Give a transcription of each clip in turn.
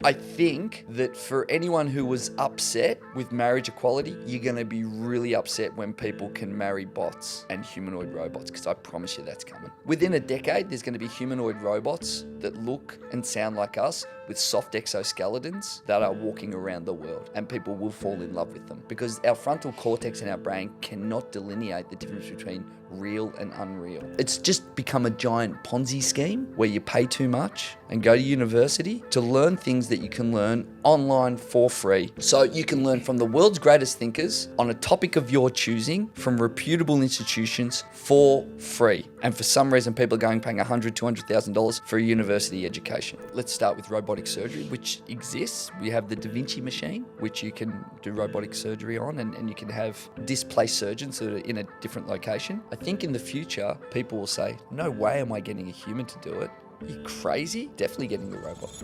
I think that for anyone who was upset with marriage equality, you're going to be really upset when people can marry bots and humanoid robots, because I promise you that's coming. Within a decade, there's going to be humanoid robots that look and sound like us with soft exoskeletons that are walking around the world, and people will fall in love with them because our frontal cortex in our brain cannot delineate the difference between real and unreal. It's just become a giant Ponzi scheme where you pay too much and go to university to learn things that you can learn online for free. So you can learn from the world's greatest thinkers on a topic of your choosing from reputable institutions for free. And for some reason, people are paying $100,000, $200,000 for a university education. Let's start with robotic surgery, which exists. We have the Da Vinci machine, which you can do robotic surgery on, and you can have displaced surgeons that are in a different location. I think in the future, people will say, no way am I getting a human to do it. Are you crazy? Definitely getting a robot.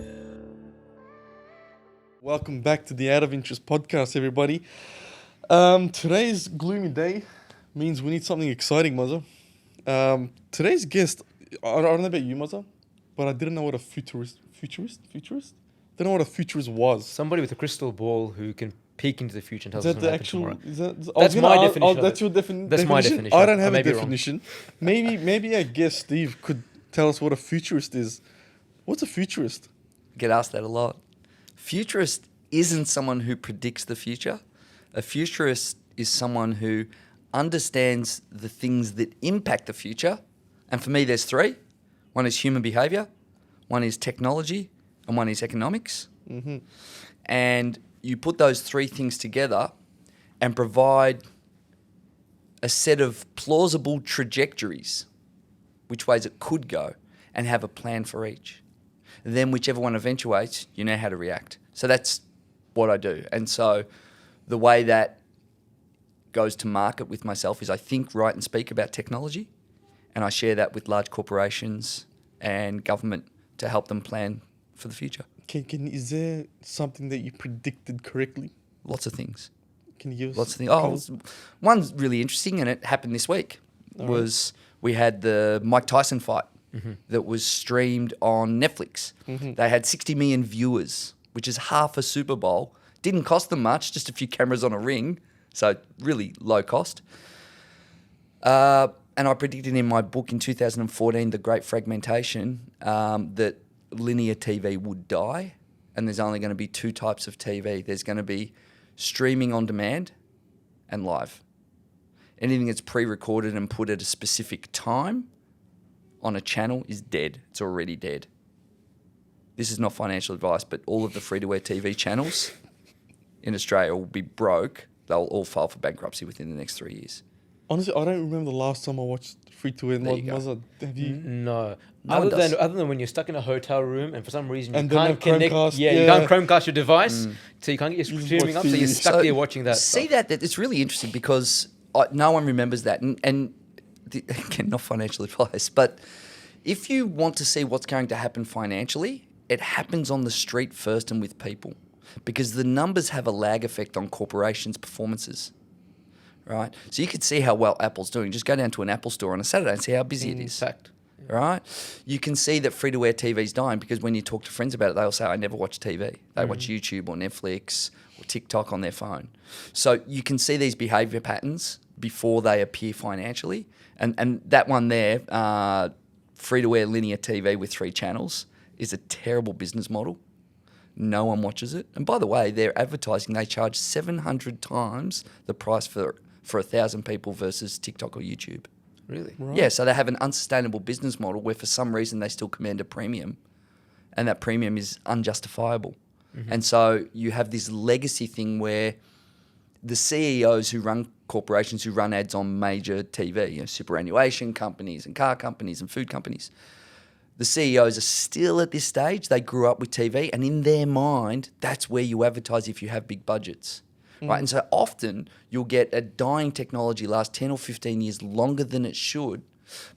Welcome back to the Out of Interest podcast, everybody. Today's gloomy day means we need something exciting, Mazza. Today's guest, I don't know about you, Mazza, but I didn't know what a futurist? Didn't know what a futurist was. Somebody with a crystal ball who can peek into the future and tell Is us that what's the going to happen actual? tomorrow. That's my definition. That's your definition. That's my definition. I don't have I a may be wrong. definition. Maybe I guess Steve could tell us what a futurist is. What's a futurist? Get asked that a lot. Futurist isn't someone who predicts the future. A futurist is someone who understands the things that impact the future. And for me, there's three. One is human behavior, one is technology, and one is economics. Mm-hmm. And you put those three things together and provide a set of plausible trajectories, which ways it could go, and have a plan for each. And then whichever one eventuates, you know how to react. So that's what I do. And so the way that goes to market with myself is I think, write and speak about technology, and I share that with large corporations and government to help them plan for the future. Is there something that you predicted correctly? Lots of things. Can you give us Lots of things. One's really interesting, and it happened this week, was we had the Mike Tyson fight that was streamed on Netflix. They had 60 million viewers, which is half a Super Bowl. Didn't cost them much, just a few cameras on a ring, so really low cost. And I predicted in my book in 2014, The Great Fragmentation, that linear TV would die, and there's only going to be two types of TV. There's going to be streaming on demand and live. Anything that's pre-recorded and put at a specific time on a channel is dead. It's already dead. This is not financial advice, but all of the free-to-air TV channels in Australia will be broke. They'll all file for bankruptcy within the next 3 years. Honestly, I don't remember the last time I watched free-to-air. There you go. Have you? No. No one does. Other than when you're stuck in a hotel room and for some reason you And then can't a connect. Chromecast, You can't Chromecast your device, so you can't get your streaming up, so you're stuck there watching that. See that it's really interesting because no one remembers that. And again, not financial advice, but if you want to see what's going to happen financially, it happens on the street first and with people, because the numbers have a lag effect on corporations' performances. Right? So you could see how well Apple's doing. Just go down to an Apple store on a Saturday and see how busy it is. Fact. Right? You can see that free-to-air TV's dying because when you talk to friends about it, they'll say, I never watch TV. They watch YouTube or Netflix or TikTok on their phone. So you can see these behaviour patterns before they appear financially. And that one there, free-to-air linear TV with 3 channels, is a terrible business model. No one watches it. And by the way, their advertising, they charge 700 times the price for 1,000 people versus TikTok or YouTube. Really? Right. Yeah, so they have an unsustainable business model where for some reason they still command a premium, and that premium is unjustifiable. And so you have this legacy thing where the CEOs who run corporations, who run ads on major TV, superannuation companies and car companies and food companies, the CEOs are still at this stage. They grew up with TV, and in their mind, that's where you advertise if you have big budgets. Right? And so often you'll get a dying technology last 10 or 15 years longer than it should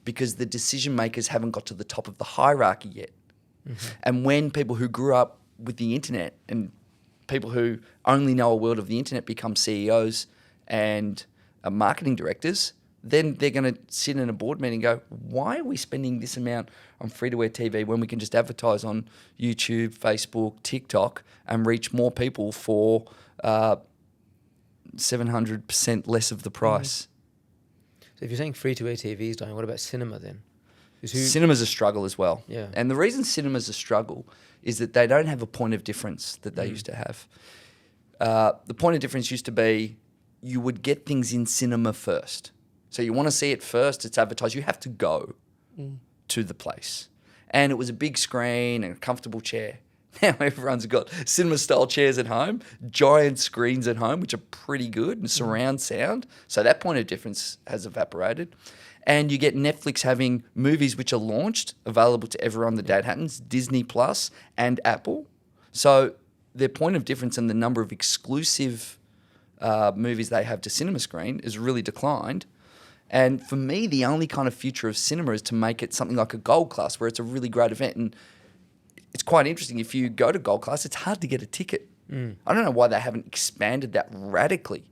because the decision makers haven't got to the top of the hierarchy yet. And when people who grew up with the internet and people who only know a world of the internet become CEOs and marketing directors, then they're going to sit in a board meeting and go, why are we spending this amount on free-to-air TV when we can just advertise on YouTube, Facebook, TikTok and reach more people for 700% less of the price? So if you're saying free-to-air TV is dying, what about cinema then? Cinema's a struggle as well. Yeah. And the reason cinema's a struggle is that they don't have a point of difference that they used to have. The point of difference used to be you would get things in cinema first. So you want to see it first, it's advertised. You have to go to the place. And it was a big screen and a comfortable chair. Now everyone's got cinema-style chairs at home, giant screens at home, which are pretty good, and surround sound. So that point of difference has evaporated. And you get Netflix having movies which are launched, available to everyone, the date happens, Disney Plus and Apple. So their point of difference and the number of exclusive movies they have to cinema screen is really declined. And for me, the only kind of future of cinema is to make it something like a gold class, where it's a really great event. And it's quite interesting. If you go to gold class, it's hard to get a ticket. I don't know why they haven't expanded that radically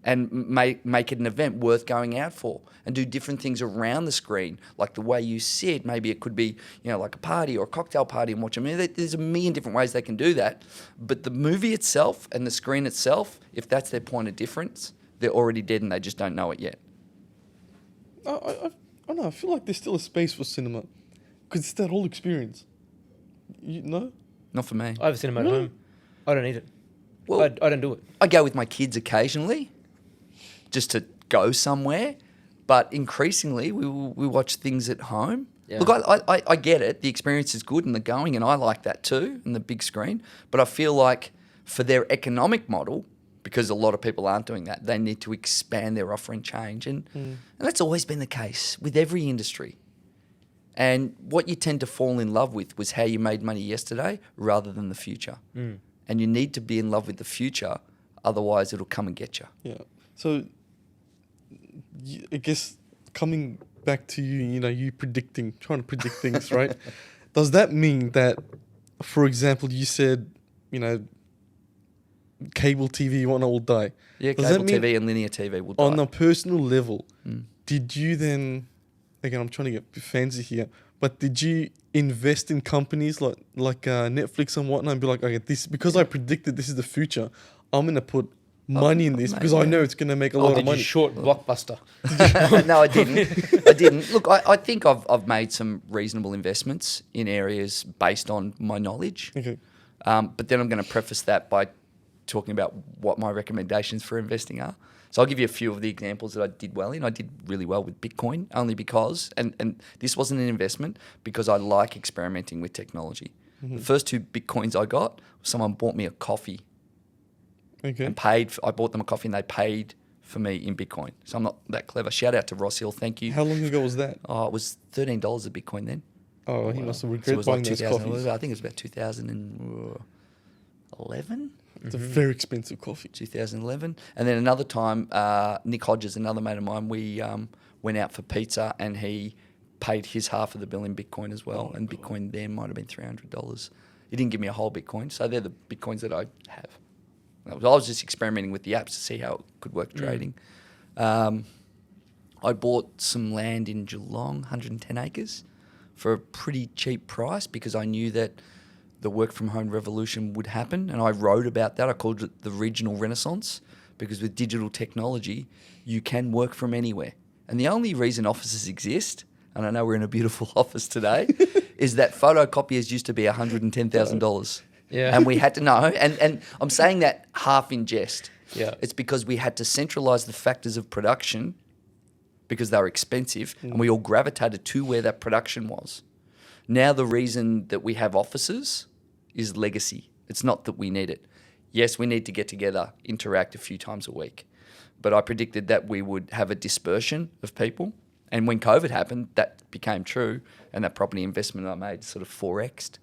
and make it an event worth going out for and do different things around the screen, like the way you sit. Maybe it could be, like a party or a cocktail party and watch a movie. There's a million different ways they can do that. But the movie itself and the screen itself, if that's their point of difference, they're already dead and they just don't know it yet. I don't know. I feel like there's still a space for cinema because it's that whole experience. You know? Not for me. I have a cinema at home. I don't need it. Well, I don't do it. I go with my kids occasionally just to go somewhere, but increasingly we watch things at home. Yeah. Look, I get it. The experience is good and the going, and I like that too, and the big screen. But I feel like for their economic model, because a lot of people aren't doing that, they need to expand their offer and change. And that's always been the case with every industry. And what you tend to fall in love with was how you made money yesterday rather than the future. And you need to be in love with the future, otherwise it'll come and get you. Yeah. So, I guess coming back to you, you trying to predict things, right? Does that mean that, for example, you said, cable TV won't all die? Yeah, Does cable that mean TV and linear TV will die. on a personal level, did you then, again, I'm trying to get fancy here, but did you invest in companies like Netflix and whatnot and be like, okay, because I predicted this is the future, I'm going to put money in this because I know it's going to make a lot of Did money? you short Blockbuster? No, I didn't. Look, I think I've made some reasonable investments in areas based on my knowledge. Okay. But then I'm going to preface that by talking about what my recommendations for investing are. So I'll give you a few of the examples that I did well in. I did really well with Bitcoin only because, and this wasn't an investment, because I like experimenting with technology. The first 2 Bitcoins I got, someone bought me a coffee. Okay. And I bought them a coffee and they paid for me in Bitcoin. So I'm not that clever. Shout out to Ross Hill. Thank you. How long ago was that? Oh, it was $13 a Bitcoin then. Oh, he must have So it regretted was buying like those 2000. coffees. I think it was about 2011. It's a very expensive coffee. 2011. And then another time, Nick Hodges, another mate of mine, we went out for pizza and he paid his half of the bill in Bitcoin as well. And Bitcoin then might have been $300. He didn't give me a whole Bitcoin. So they're the Bitcoins that I have. I was just experimenting with the apps to see how it could work trading. I bought some land in Geelong, 110 acres, for a pretty cheap price because I knew that the work from home revolution would happen. And I wrote about that. I called it the regional renaissance because with digital technology, you can work from anywhere. And the only reason offices exist, and I know we're in a beautiful office today, is that photocopiers used to be $110,000. Yeah. And we had to know, and I'm saying that half in jest. Yeah. It's because we had to centralize the factors of production because they were expensive and we all gravitated to where that production was. Now the reason that we have offices is legacy. It's not that we need it. Yes, we need to get together, interact a few times a week. But I predicted that we would have a dispersion of people. And when COVID happened, that became true. And that property investment I made sort of 4x'd.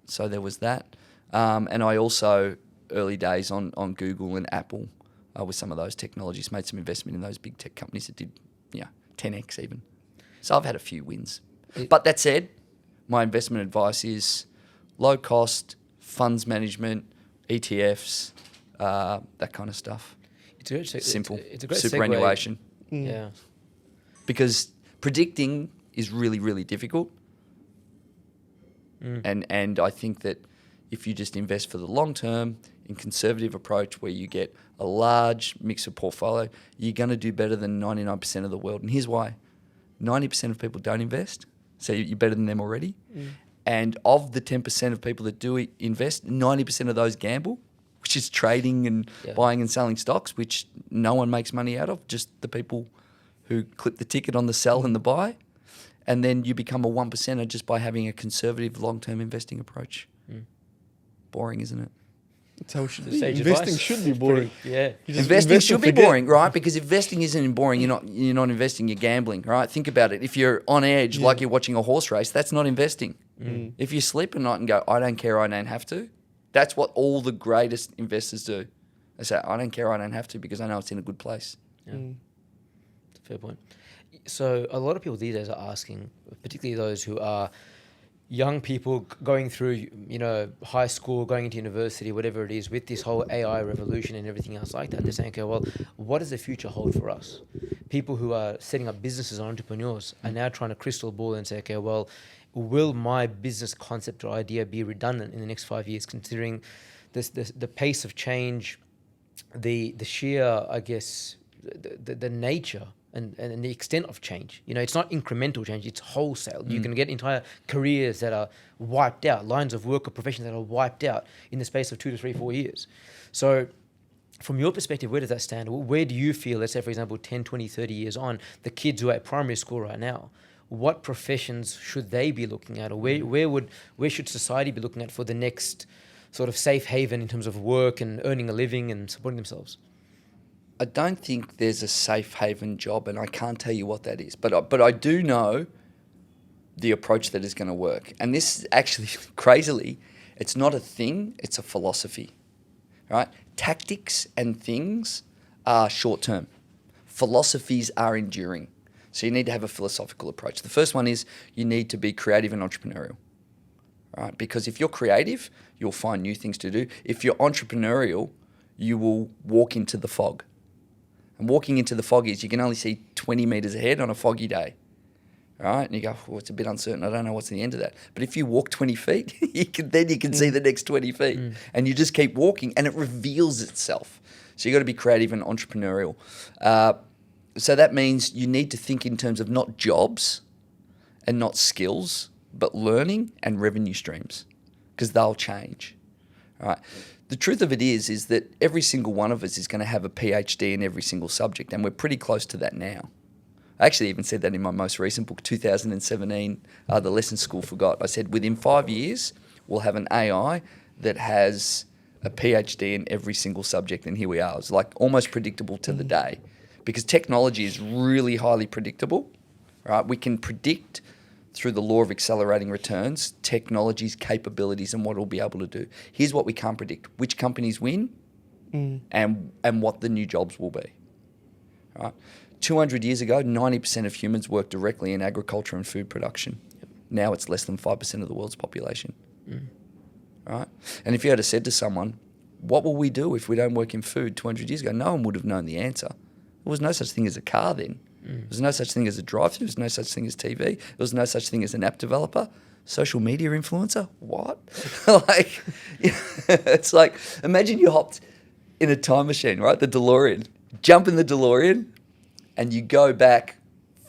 So there was that. And I also, early days on Google and Apple, with some of those technologies, made some investment in those big tech companies that did 10x even. So I've had a few wins. But that said, my investment advice is low cost, funds management, ETFs, that kind of stuff. It's a great Simple. It's a great Superannuation. Yeah. because predicting is really, really difficult. And I think that if you just invest for the long term in conservative approach where you get a large mix of portfolio, you're going to do better than 99% of the world. And here's why. 90% of people don't invest, so you're better than them already. And of the 10% of people that do invest, 90% of those gamble, which is trading and buying and selling stocks, which no one makes money out of, just the people who clip the ticket on the sell and the buy. And then you become a 1%er just by having a conservative long-term investing approach. Boring, isn't it? That's how it should The be. sage Investing advice. should be boring. Yeah. You just Investing invest should and be forget. boring, right? Because investing isn't boring. You're not investing. You're gambling, right? Think about it. If you're on edge, like you're watching a horse race, that's not investing. If you sleep at night and go, I don't care, I don't have to, that's what all the greatest investors do. They say, I don't care, I don't have to, because I know it's in a good place. Yeah. Fair point. So a lot of people these days are asking, particularly those who are young people going through, high school, going into university, whatever it is, with this whole AI revolution and everything else like that. They're saying, okay, well, what does the future hold for us? People who are setting up businesses or entrepreneurs are now trying to crystal ball and say, okay, well, will my business concept or idea be redundant in the next 5 years, considering the pace of change, the sheer, I guess, the nature and the extent of change. It's not incremental change, it's wholesale. You can get entire careers that are wiped out, lines of work or professions that are wiped out in the space of 2 to 3, 4 years. So from your perspective, where does that stand? Where do you feel, let's say, for example, 10, 20, 30 years on, the kids who are at primary school right now, what professions should they be looking at? Or where should society be looking at for the next sort of safe haven in terms of work and earning a living and supporting themselves? I don't think there's a safe haven job, and I can't tell you what that is. But I do know the approach that is going to work. And this is actually, crazily, it's not a thing, it's a philosophy, right? Tactics and things are short-term. Philosophies are enduring. So you need to have a philosophical approach. The first one is you need to be creative and entrepreneurial, right? Because if you're creative, you'll find new things to do. If you're entrepreneurial, you will walk into the fog. And walking into the fog is you can only see 20 metres ahead on a foggy day, right? And you go, well, it's a bit uncertain. I don't know what's the end of that. But if you walk 20 feet, you can see the next 20 feet. And you just keep walking and it reveals itself. So you've got to be creative and entrepreneurial. So that means you need to think in terms of not jobs and not skills, but learning and revenue streams, because they'll change, right? The truth of it is that every single one of us is going to have a PhD in every single subject, and we're pretty close to that now. I actually even said that in my most recent book, 2017, The Lesson School Forgot. I said within 5 years, we'll have an AI that has a PhD in every single subject, and here we are. It's like almost predictable to the day, because technology is really highly predictable, right? We can predict through the law of accelerating returns, technology's capabilities and what it'll be able to do. Here's what we can't predict: which companies win and what the new jobs will be. Right? 200 years ago, 90% of humans worked directly in agriculture and food production. Now it's less than 5% of the world's population. Right? And if you had said to someone, what will we do if we don't work in food 200 years ago? No one would have known the answer. There was no such thing as a car then. There was no such thing as a drive-through. There was no such thing as TV. There was no such thing as an app developer. Social media influencer? What? It's like, imagine you hopped in a time machine, right? The DeLorean. Jump in the DeLorean and you go back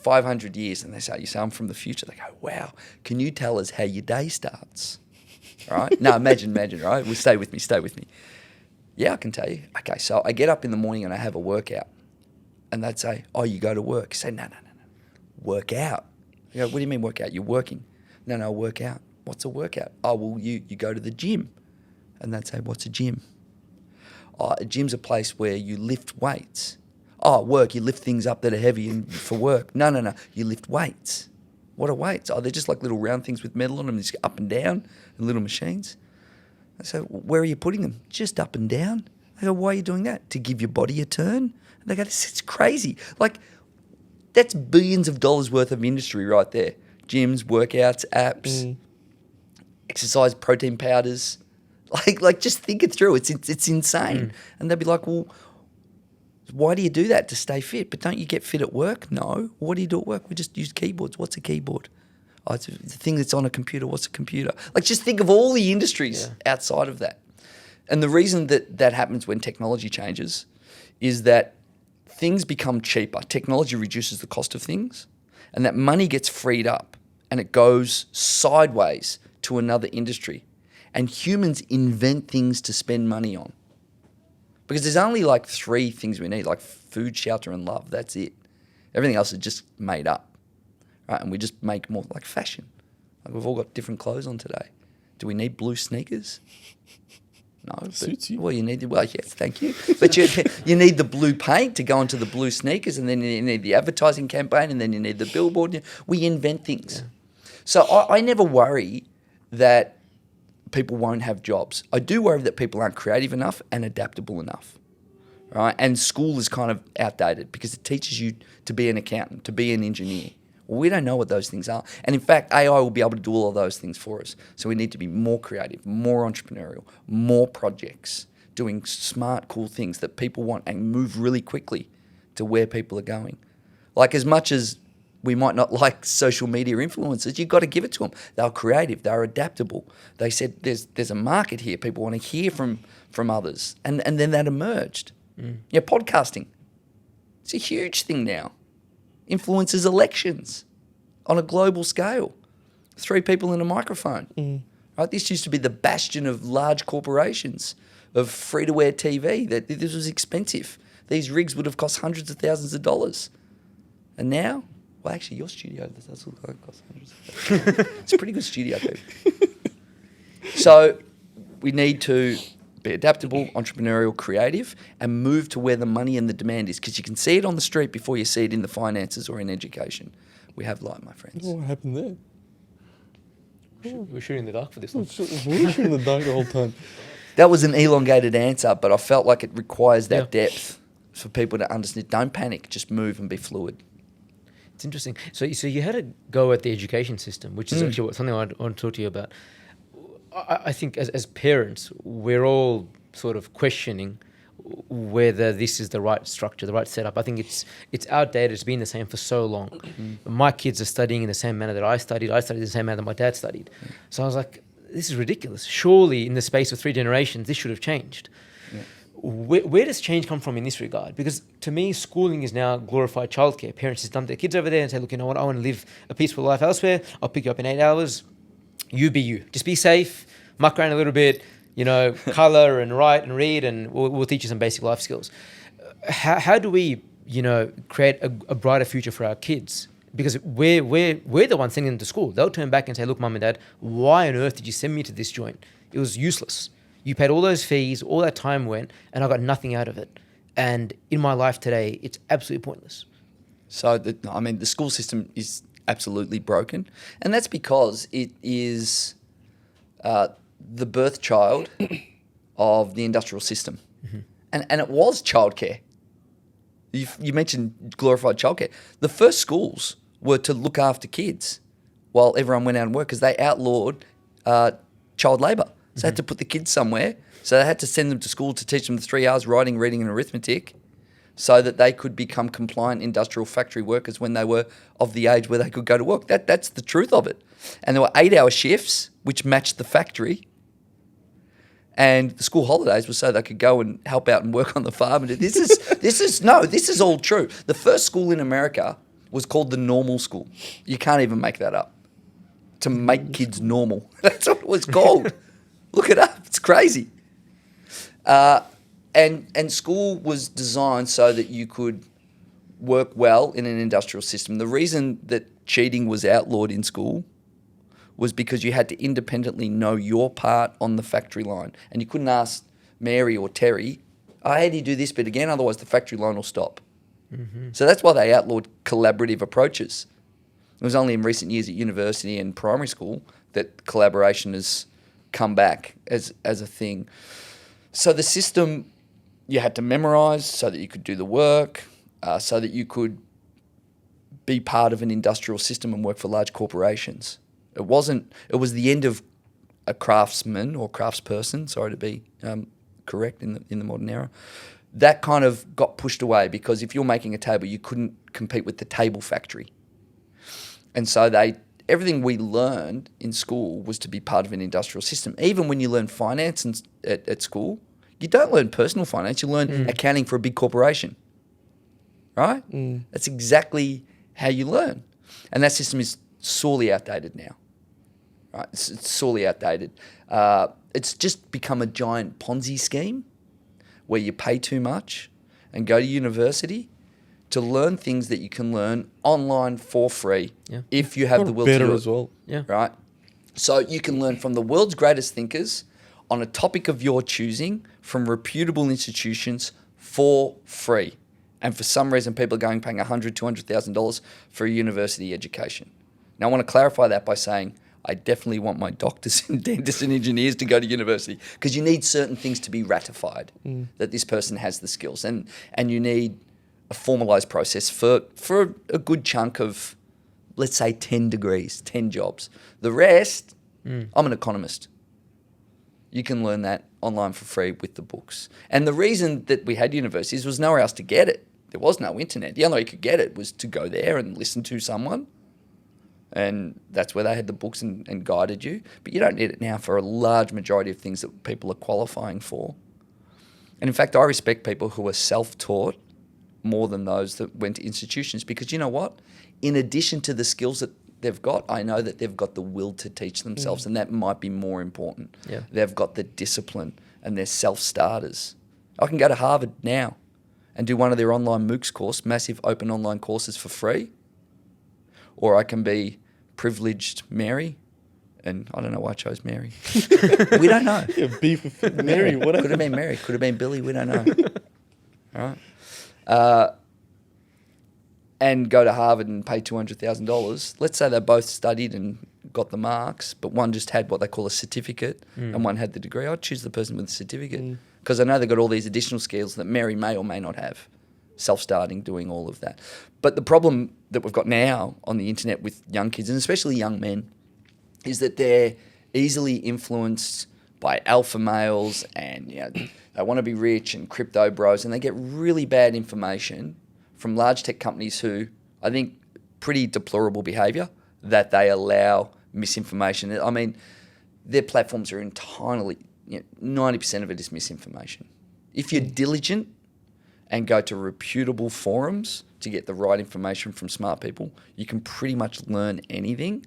500 years and you say, I'm from the future. They go, wow, can you tell us how your day starts? Right? No, imagine, right? Well, stay with me. Yeah, I can tell you. Okay, so I get up in the morning and I have a workout. And they'd say, oh, you go to work. I say, no. Work out. I go, what do you mean work out? You're working. No, work out. What's a workout? Oh, well, you go to the gym. And they'd say, what's a gym? Oh, a gym's a place where you lift weights. Oh, work, you lift things up that are heavy for work. No, you lift weights. What are weights? Oh, they're just like little round things with metal on them, just up and down, and little machines. I say, where are you putting them? Just up and down. I go, why are you doing that? To give your body a turn? And they go, it's crazy. Like, that's billions of dollars worth of industry right there. Gyms, workouts, apps, exercise, protein powders. Like just think it through. It's insane. And they'd be like, well, Why do you do that? To stay fit. But don't you get fit at work? No. What do you do at work? We just use keyboards. What's a keyboard? Oh, it's the thing that's on a computer. What's a computer? Like, just think of all the industries outside of that. And the reason that happens when technology changes is that things become cheaper. Technology reduces the cost of things, and that money gets freed up and it goes sideways to another industry. And humans invent things to spend money on. Because there's only like 3 things we need, like food, shelter, and love. That's it. Everything else is just made up. Right? And we just make more like fashion. Like, we've all got different clothes on today. Do we need blue sneakers? No. Suits you. Well, yes, thank you. But you need the blue paint to go onto the blue sneakers, and then you need the advertising campaign, and then you need the billboard. We invent things. Yeah. So I never worry that people won't have jobs. I do worry that people aren't creative enough and adaptable enough, right? And school is kind of outdated because it teaches you to be an accountant, to be an engineer. Well, we don't know what those things are. And in fact, AI will be able to do all of those things for us. So we need to be more creative, more entrepreneurial, more projects, doing smart, cool things that people want and move really quickly to where people are going. Like, as much as we might not like social media influencers, you've got to give it to them. They're creative, they're adaptable. They said there's a market here. People want to hear from others. And then that emerged. Yeah, podcasting. It's a huge thing now. Influences elections on a global scale. 3 people in a microphone. Right? This used to be the bastion of large corporations, of free-to-air TV. That this was expensive. These rigs would have cost hundreds of thousands of dollars. And now, well, actually, your studio does look like it costs hundreds of thousands. It's a pretty good studio, people. So we need to be adaptable, entrepreneurial, creative, and move to where the money and the demand is, because you can see it on the street before you see it in the finances or in education. We have light, my friends. What happened there? We're shooting in the dark for this one. We were shooting in the dark the whole time. That was an elongated answer, but I felt like it requires that depth for people to understand. Don't panic, just move and be fluid. It's interesting. So you had a go at the education system, which is actually something I want to talk to you about. I think as parents, we're all sort of questioning whether this is the right structure, the right setup. I think it's outdated. It's been the same for so long. My kids are studying in the same manner that I studied. I studied in the same manner that my dad studied. So I was like, this is ridiculous. Surely in the space of 3 generations, this should have changed. Yeah. Where does change come from in this regard? Because to me, schooling is now glorified childcare. Parents just dump their kids over there and say, look, you know what, I want to live a peaceful life elsewhere. I'll pick you up in 8 hours. You be you. Just be safe, muck around a little bit, color and write and read, and we'll teach you some basic life skills. How do we, create a brighter future for our kids? Because we're the ones sending them to school. They'll turn back and say, look, mum and dad, why on earth did you send me to this joint? It was useless. You paid all those fees, all that time went, and I got nothing out of it. And in my life today, it's absolutely pointless. So, the school system is absolutely broken. And that's because it is the birth child of the industrial system. And it was childcare. You mentioned glorified childcare. The first schools were to look after kids while everyone went out and worked, because they outlawed child labour. So they had to put the kids somewhere. So they had to send them to school to teach them the 3 hours writing, reading and arithmetic, so that they could become compliant industrial factory workers when they were of the age where they could go to work. That's the truth of it. And there were 8-hour shifts, which matched the factory. And the school holidays were so they could go and help out and work on the farm. And this is all true. The first school in America was called the normal school. You can't even make that up. To make kids normal. That's what it was called. Look it up. It's crazy. And school was designed so that you could work well in an industrial system. The reason that cheating was outlawed in school was because you had to independently know your part on the factory line. And you couldn't ask Mary or Terry, how do you do this bit again? Otherwise the factory line will stop. So that's why they outlawed collaborative approaches. It was only in recent years at university and primary school that collaboration has come back as a thing. So the system, you had to memorise so that you could do the work, so that you could be part of an industrial system and work for large corporations. It was the end of a craftsman or craftsperson, sorry to be correct in the modern era, that kind of got pushed away because if you're making a table, you couldn't compete with the table factory. And so everything we learned in school was to be part of an industrial system. Even when you learn finance at school, you don't learn personal finance. You learn accounting for a big corporation, right? That's exactly how you learn. And that system is sorely outdated now, right? It's sorely outdated. It's just become a giant Ponzi scheme where you pay too much and go to university to learn things that you can learn online for free if you have the will to do it. Better as well. Yeah. Right? So you can learn from the world's greatest thinkers on a topic of your choosing from reputable institutions for free. And for some reason, people are paying $100,000, $200,000 for a university education. Now, I want to clarify that by saying I definitely want my doctors and dentists and engineers to go to university because you need certain things to be ratified that this person has the skills. And you need a formalized process for a good chunk of, let's say, 10 degrees, 10 jobs. The rest, I'm an economist. You can learn that online for free with the books. And the reason that we had universities was nowhere else to get it. There was no internet. The only way you could get it was to go there and listen to someone. And that's where they had the books and guided you. But you don't need it now for a large majority of things that people are qualifying for. And in fact, I respect people who are self-taught more than those that went to institutions because you know what? In addition to the skills that they've got, I know that they've got the will to teach themselves and that might be more important. Yeah. They've got the discipline and they're self-starters. I can go to Harvard now and do one of their online MOOCs course, massive open online courses for free. Or I can be privileged Mary, and I don't know why I chose Mary. We don't know. Yeah, beef with Mary. What Could have been Mary. Could have been Billy. We don't know. All right. And go to Harvard and pay $200,000. Let's say they both studied and got the marks, but one just had what they call a certificate and one had the degree. I'd choose the person with the certificate because I know they've got all these additional skills that Mary may or may not have. Self-starting, doing all of that. But the problem that we've got now on the internet with young kids, and especially young men, is that they're easily influenced by alpha males and they want to be rich and crypto bros, and they get really bad information from large tech companies who, I think, pretty deplorable behaviour that they allow misinformation. I mean, their platforms are entirely, 90% of it is misinformation. If you're diligent and go to reputable forums to get the right information from smart people, you can pretty much learn anything.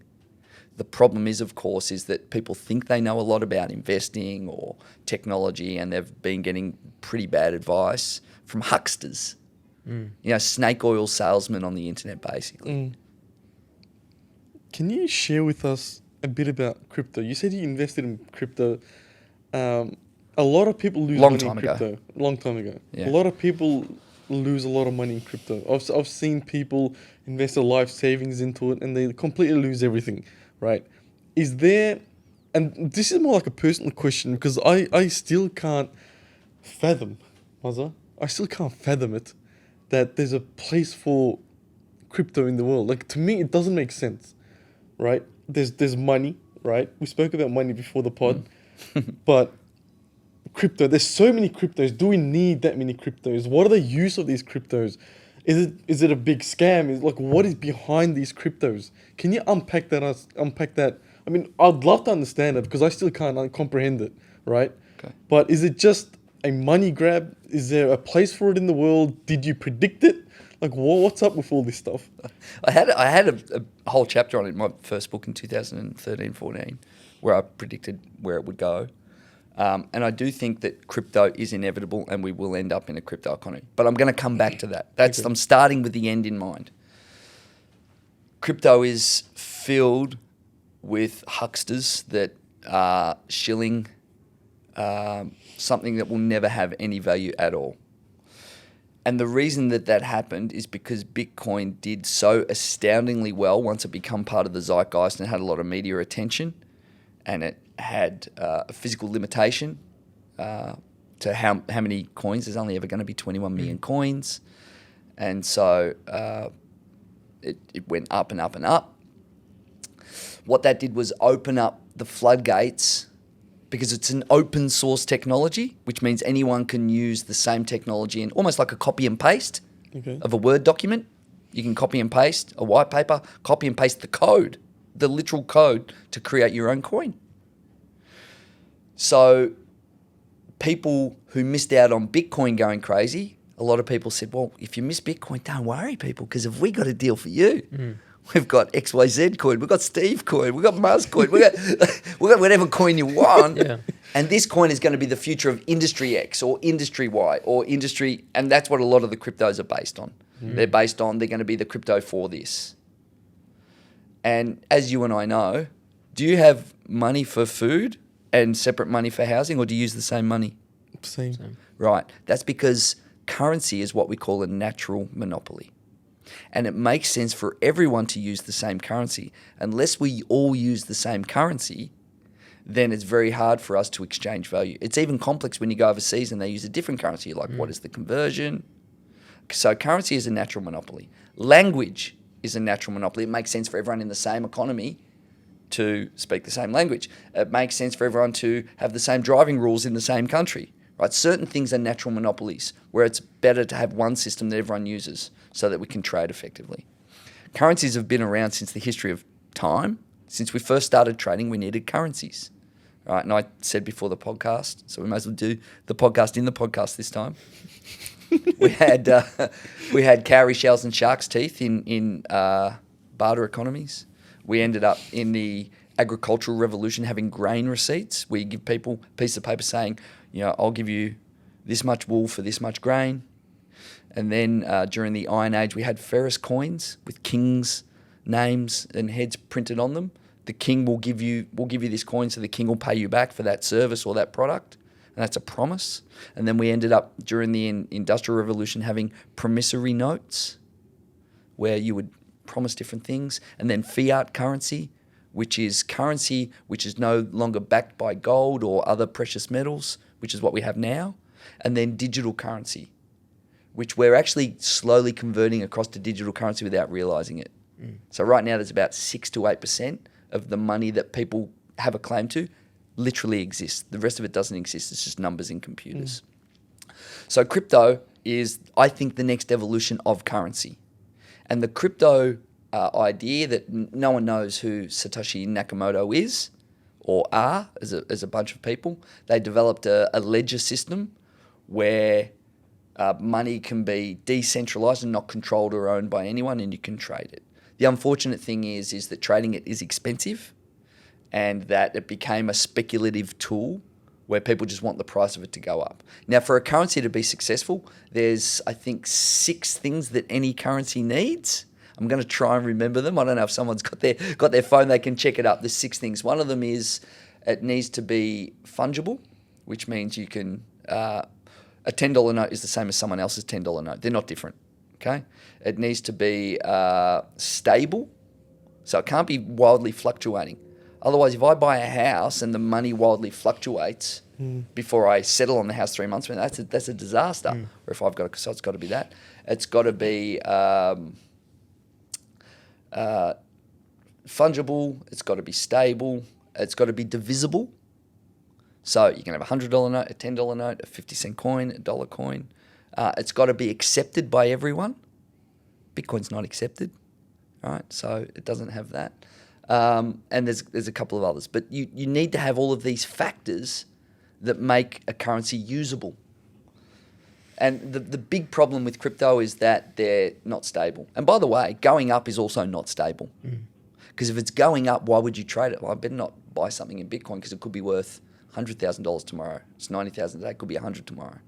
The problem is, of course, is that people think they know a lot about investing or technology and they've been getting pretty bad advice from hucksters. Snake oil salesmen on the internet, basically. Can you share with us a bit about crypto? You said you invested in crypto. A lot of people lose money in crypto. Long time ago. Yeah. A lot of people lose a lot of money in crypto. I've seen people invest their life savings into it and they completely lose everything, right? Is there, and this is more like a personal question because I still can't fathom, Mazza, I still can't fathom it, that there's a place for crypto in the world. Like, to me, it doesn't make sense, right? There's money, right? We spoke about money before the pod, but crypto, there's so many cryptos. Do we need that many cryptos? What are the use of these cryptos? Is it a big scam? What is behind these cryptos? Can you unpack that? I mean, I'd love to understand it because I still can't comprehend it, right? Okay. But is it just a money grab? Is there a place for it in the world? Did you predict it? What's up with all this stuff? I had a whole chapter on it in my first book in 2013-14 where I predicted where it would go. And I do think that crypto is inevitable and we will end up in a crypto economy. But I'm going to come back to that. I'm starting with the end in mind. Crypto is filled with hucksters that are shilling something that will never have any value at all. And the reason that happened is because Bitcoin did so astoundingly well once it became part of the zeitgeist and had a lot of media attention, and it had a physical limitation to how many coins. There's only ever going to be 21 million coins. And so it went up and up and up. What that did was open up the floodgates because it's an open source technology, which means anyone can use the same technology and almost like a copy and paste of a Word document. You can copy and paste a white paper, copy and paste the code, the literal code to create your own coin. So people who missed out on Bitcoin going crazy, a lot of people said, well, if you miss Bitcoin, don't worry, people, because if we got a deal for you, we've got XYZ coin, we've got Steve coin, we've got Mars coin, we've got whatever coin you want. Yeah. And this coin is going to be the future of industry X or industry Y or industry, and that's what a lot of the cryptos are based on. They're going to be the crypto for this. And as you and I know, do you have money for food and separate money for housing, or do you use the same money? Same. Right. That's because currency is what we call a natural monopoly. And it makes sense for everyone to use the same currency. Unless we all use the same currency, then it's very hard for us to exchange value. It's even complex when you go overseas and they use a different currency. You're like, what is the conversion? So currency is a natural monopoly. Language is a natural monopoly. It makes sense for everyone in the same economy to speak the same language. It makes sense for everyone to have the same driving rules in the same country. Right? Certain things are natural monopolies where it's better to have one system that everyone uses so that we can trade effectively. Currencies have been around since the history of time. Since we first started trading, we needed currencies. Right? And I said before the podcast, so we may as well do the podcast in the podcast this time. we had cowrie shells and shark's teeth in barter economies. We ended up in the agricultural revolution having grain receipts, where you give people a piece of paper saying, I'll give you this much wool for this much grain. And then during the Iron Age, we had ferrous coins with kings' names and heads printed on them. The king will give you this coin, so the king will pay you back for that service or that product. And that's a promise. And then we ended up during the Industrial Revolution having promissory notes, where you would promise different things. And then fiat currency, which is no longer backed by gold or other precious metals, which is what we have now. And then digital currency, which we're actually slowly converting across to digital currency without realizing it. So right now there's about 6 to 8% of the money that people have a claim to literally exists. The rest of it doesn't exist. It's just numbers in computers. So crypto is, I think, the next evolution of currency. And the crypto idea that no one knows who Satoshi Nakamoto is or are as a bunch of people. They developed a ledger system where money can be decentralized and not controlled or owned by anyone, and you can trade it. The unfortunate thing is that trading it is expensive, and that it became a speculative tool where people just want the price of it to go up. Now, for a currency to be successful, there's, I think, 6 things that any currency needs. I'm going to try and remember them. I don't know if someone's got their phone, they can check it up. There's 6 things. One of them is it needs to be fungible, which means you can... a $10 note is the same as someone else's $10 note. They're not different, okay? It needs to be stable, so it can't be wildly fluctuating. Otherwise, if I buy a house and the money wildly fluctuates before I settle on the house 3 months, that's a disaster. Or if I've got so it's got to be that. It's got to be fungible. It's got to be stable. It's got to be divisible. So you can have a $100 note, a $10 note, a 50-cent coin, a dollar coin. It's got to be accepted by everyone. Bitcoin's not accepted, right? So it doesn't have that. And there's a couple of others. But you need to have all of these factors that make a currency usable. And the big problem with crypto is that they're not stable. And by the way, going up is also not stable. Because if it's going up, why would you trade it? Well, I better not buy something in Bitcoin because it could be worth $100,000 tomorrow. It's $90,000 today. It could be $100 tomorrow.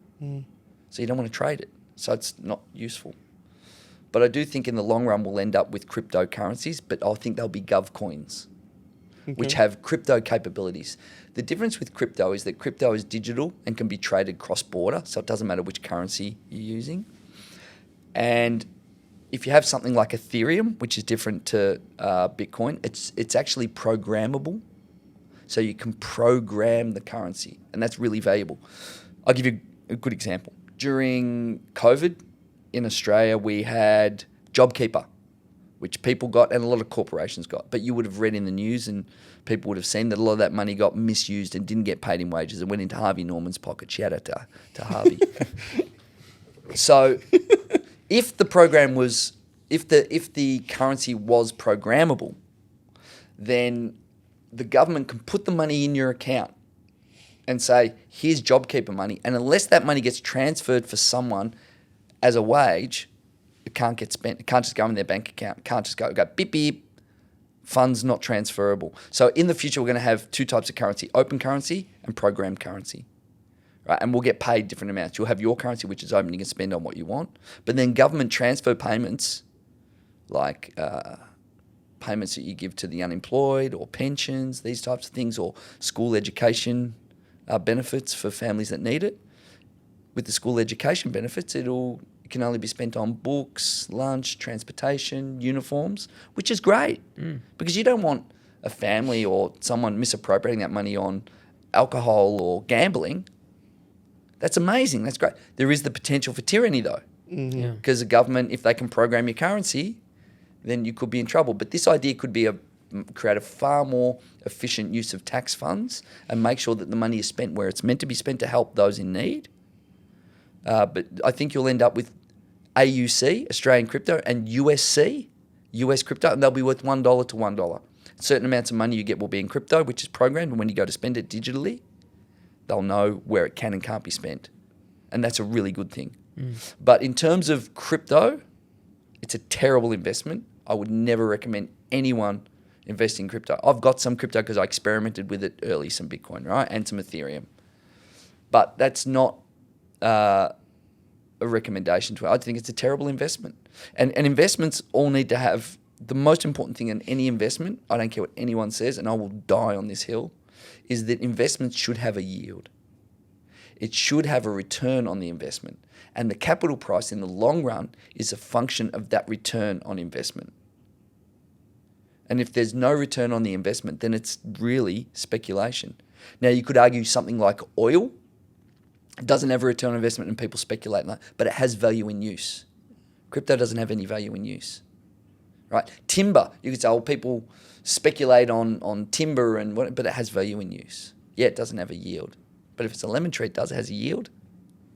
So you don't want to trade it. So it's not useful. But I do think in the long run we'll end up with cryptocurrencies, but I think they'll be gov coins, which have crypto capabilities. The difference with crypto is that crypto is digital and can be traded cross-border, so it doesn't matter which currency you're using. And if you have something like Ethereum, which is different to Bitcoin, it's actually programmable. So you can program the currency, and that's really valuable. I'll give you a good example. During COVID in Australia, we had JobKeeper, which people got and a lot of corporations got. But you would have read in the news and people would have seen that a lot of that money got misused and didn't get paid in wages and went into Harvey Norman's pocket. Shout out to Harvey. So if the program was, if the currency was programmable, then the government can put the money in your account and say, here's JobKeeper money. And unless that money gets transferred for someone as a wage, it can't get spent. It can't just go in their bank account. It can't just go beep, beep. Funds not transferable. So in the future, we're going to have two types of currency, open currency and programmed currency. Right? And we'll get paid different amounts. You'll have your currency, which is open. You can spend on what you want. But then government transfer payments, like payments that you give to the unemployed or pensions, these types of things, or school education benefits for families that need it. With the school education benefits, it can only be spent on books, lunch, transportation, uniforms, which is great because you don't want a family or someone misappropriating that money on alcohol or gambling. That's amazing. That's great. There is the potential for tyranny though, because the government, if they can program your currency, then you could be in trouble. But this idea could be create a far more efficient use of tax funds and make sure that the money is spent where it's meant to be spent to help those in need. But I think you'll end up with AUC, Australian crypto, and USC, US crypto, and they'll be worth $1 to $1. Certain amounts of money you get will be in crypto, which is programmed, and when you go to spend it digitally, they'll know where it can and can't be spent. And that's a really good thing. But in terms of crypto, it's a terrible investment. I would never recommend anyone invest in crypto. I've got some crypto because I experimented with it early, some Bitcoin, right, and some Ethereum. But that's not a recommendation to it. I think it's a terrible investment. And investments all need to have, the most important thing in any investment, I don't care what anyone says, and I will die on this hill, is that investments should have a yield. It should have a return on the investment. And the capital price in the long run is a function of that return on investment. And if there's no return on the investment, then it's really speculation. Now, you could argue something like oil. It doesn't have a return on investment and people speculate on that, but it has value in use. Crypto doesn't have any value in use, right? Timber, you could say, well, people speculate on timber and what, but it has value in use. Yeah, it doesn't have a yield. But if it's a lemon tree, it does. It has a yield.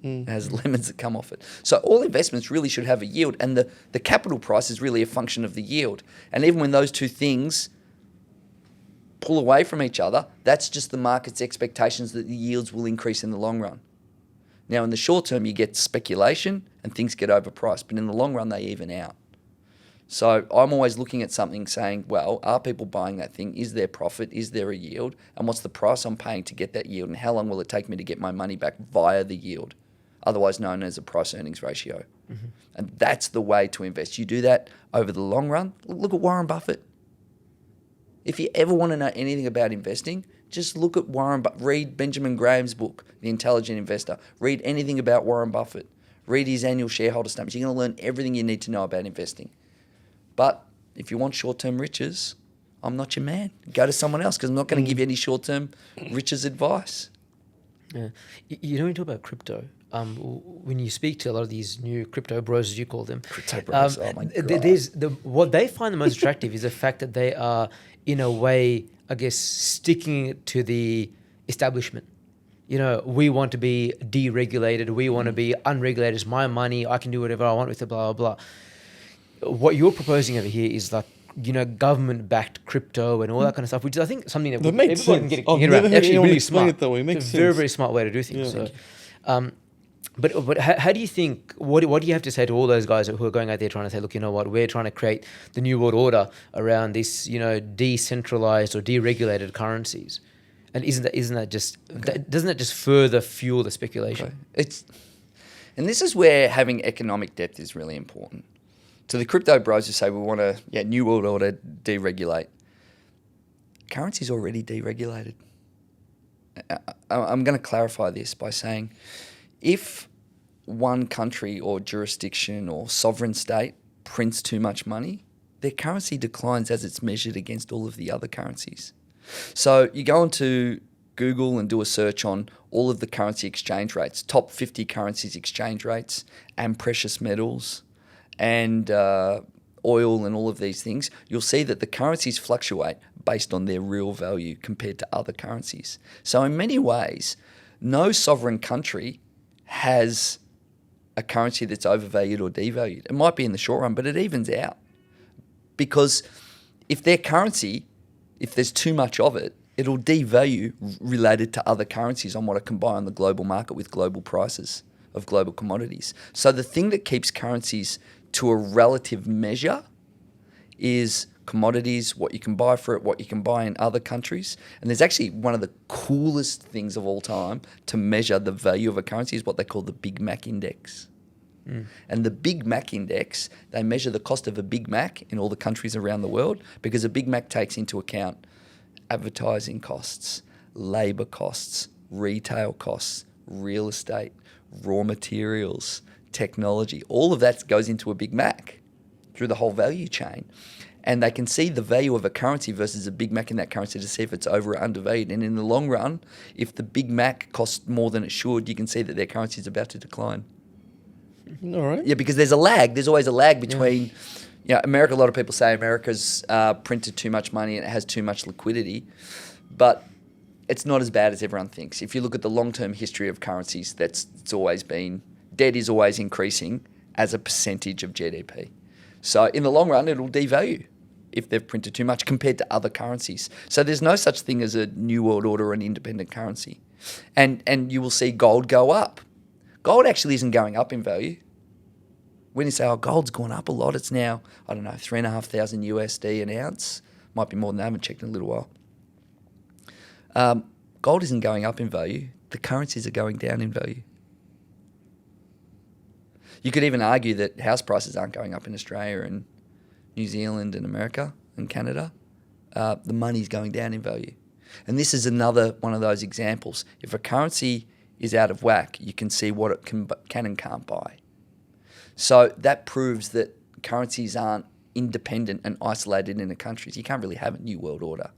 It has lemons that come off it. So all investments really should have a yield, and the capital price is really a function of the yield. And even when those two things pull away from each other, that's just the market's expectations that the yields will increase in the long run. Now, in the short term, you get speculation and things get overpriced, but in the long run, they even out. So I'm always looking at something saying, well, are people buying that thing? Is there profit? Is there a yield? And what's the price I'm paying to get that yield? And how long will it take me to get my money back via the yield, otherwise known as a price-earnings ratio? And that's the way to invest. You do that over the long run. Look at Warren Buffett. If you ever want to know anything about investing, just look at Warren Buffett. Read Benjamin Graham's book, The Intelligent Investor. Read anything about Warren Buffett. Read his annual shareholder statements. You're going to learn everything you need to know about investing. But if you want short-term riches, I'm not your man. Go to someone else because I'm not going to give you any short-term riches advice. Yeah. You know, when you talk about crypto, when you speak to a lot of these new crypto bros, as you call them, Crypto bros, oh my God. What they find the most attractive is the fact that they are, in a way, I guess, sticking to the establishment. You know, we want to be deregulated. We want to be unregulated. It's my money. I can do whatever I want with it, blah, blah, blah. What you're proposing over here is like, you know, government-backed crypto and all that kind of stuff, which is, I think, something that makes everyone sense. can I've get never around. heard Actually, anyone really explain smart. it that way. It makes It's a very, sense. very smart way to do things. Yeah. So, but how do you think? What do you have to say to all those guys who are going out there trying to say, look, you know what, we're trying to create the new world order around this, you know, decentralized or deregulated currencies, and isn't that just doesn't that just further fuel the speculation? Okay. And this is where having economic depth is really important. To the crypto bros who say we want to, new world order, deregulate. Currency's already deregulated. I'm going to clarify this by saying if one country or jurisdiction or sovereign state prints too much money, their currency declines as it's measured against all of the other currencies. So you go onto Google and do a search on all of the currency exchange rates, top 50 currencies exchange rates and precious metals and oil and all of these things, you'll see that the currencies fluctuate based on their real value compared to other currencies. So in many ways, no sovereign country has a currency that's overvalued or devalued. It might be in the short run, but it evens out. Because if their currency, if there's too much of it, it'll devalue related to other currencies on what it can buy on the global market with global prices of global commodities. So the thing that keeps currencies to a relative measure is commodities, what you can buy for it, what you can buy in other countries. And there's actually one of the coolest things of all time to measure the value of a currency is what they call the Big Mac Index. And the Big Mac Index, they measure the cost of a Big Mac in all the countries around the world because a Big Mac takes into account advertising costs, labour costs, retail costs, real estate, raw materials, technology. All of that goes into a Big Mac through the whole value chain. And they can see the value of a currency versus a Big Mac in that currency to see if it's over or undervalued. And in the long run, if the Big Mac costs more than it should, you can see that their currency is about to decline. All right. Yeah, because there's a lag. There's always a lag between, America, a lot of people say America's printed too much money and it has too much liquidity. But it's not as bad as everyone thinks. If you look at the long-term history of currencies, it's always been, debt is always increasing as a percentage of GDP. So in the long run, it'll devalue if they've printed too much compared to other currencies. So there's no such thing as a new world order or an independent currency. And you will see gold go up. Gold actually isn't going up in value. When you say, oh, gold's gone up a lot, it's now, I don't know, 3,500 USD an ounce. Might be more than that, I haven't checked in a little while. Gold isn't going up in value. The currencies are going down in value. You could even argue that house prices aren't going up in Australia and New Zealand and America and Canada. The money's going down in value. And this is another one of those examples. If a currency is out of whack, you can see what it can and can't buy. So that proves that currencies aren't independent and isolated in a country. You can't really have a new world order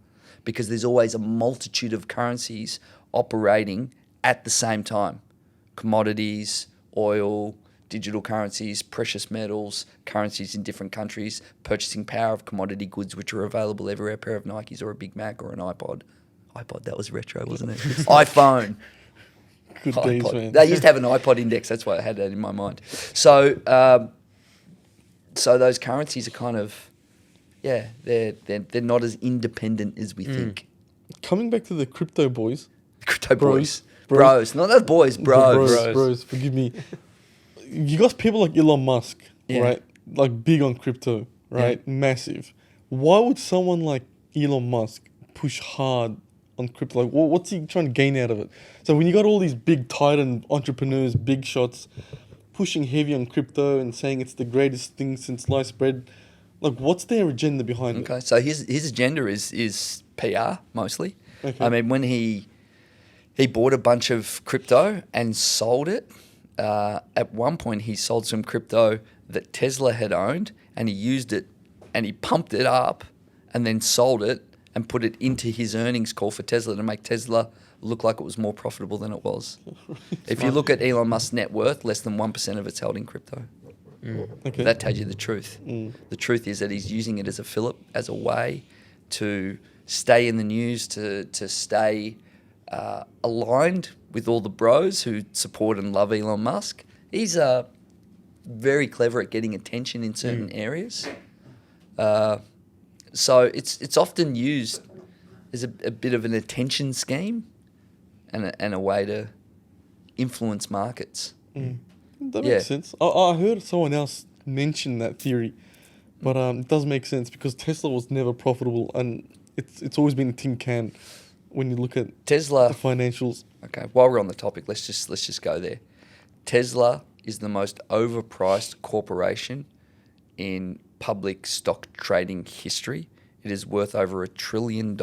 because there's always a multitude of currencies operating at the same time. Commodities, oil, digital currencies, precious metals, currencies in different countries, purchasing power of commodity goods which are available everywhere, a pair of Nikes or a Big Mac or an iPod. iPod, that was retro, wasn't it? iPhone. Good days, man. They used to have an iPod index. That's why I had that in my mind. So, so those currencies are kind of, they're not as independent as we think. Coming back to the crypto boys. Crypto boys. Bros. Not those boys, bros. Bros, forgive me. You got people like Elon Musk, right? Like big on crypto, right? Yeah. Massive. Why would someone like Elon Musk push hard on crypto? Like, what's he trying to gain out of it? So when you got all these big titan entrepreneurs, big shots, pushing heavy on crypto and saying it's the greatest thing since sliced bread, like what's their agenda behind it? Okay, so his agenda is PR mostly. Okay. I mean, when he bought a bunch of crypto and sold it, at one point he sold some crypto that Tesla had owned and he used it and he pumped it up and then sold it and put it into his earnings call for Tesla to make Tesla look like it was more profitable than it was. If you look at Elon Musk's net worth, less than 1% of it's held in crypto. Okay. That tells you the truth. The truth is that he's using it as a fillip, as a way to stay in the news, to stay aligned with all the bros who support and love Elon Musk. He's very clever at getting attention in certain areas. So it's often used as a bit of an attention scheme and a way to influence markets. That makes sense. I heard someone else mention that theory, but it does make sense because Tesla was never profitable and it's always been a tin can when you look at Tesla, the financials. Okay, while we're on the topic, let's just go there. Tesla is the most overpriced corporation in public stock trading history. It is worth over $1 trillion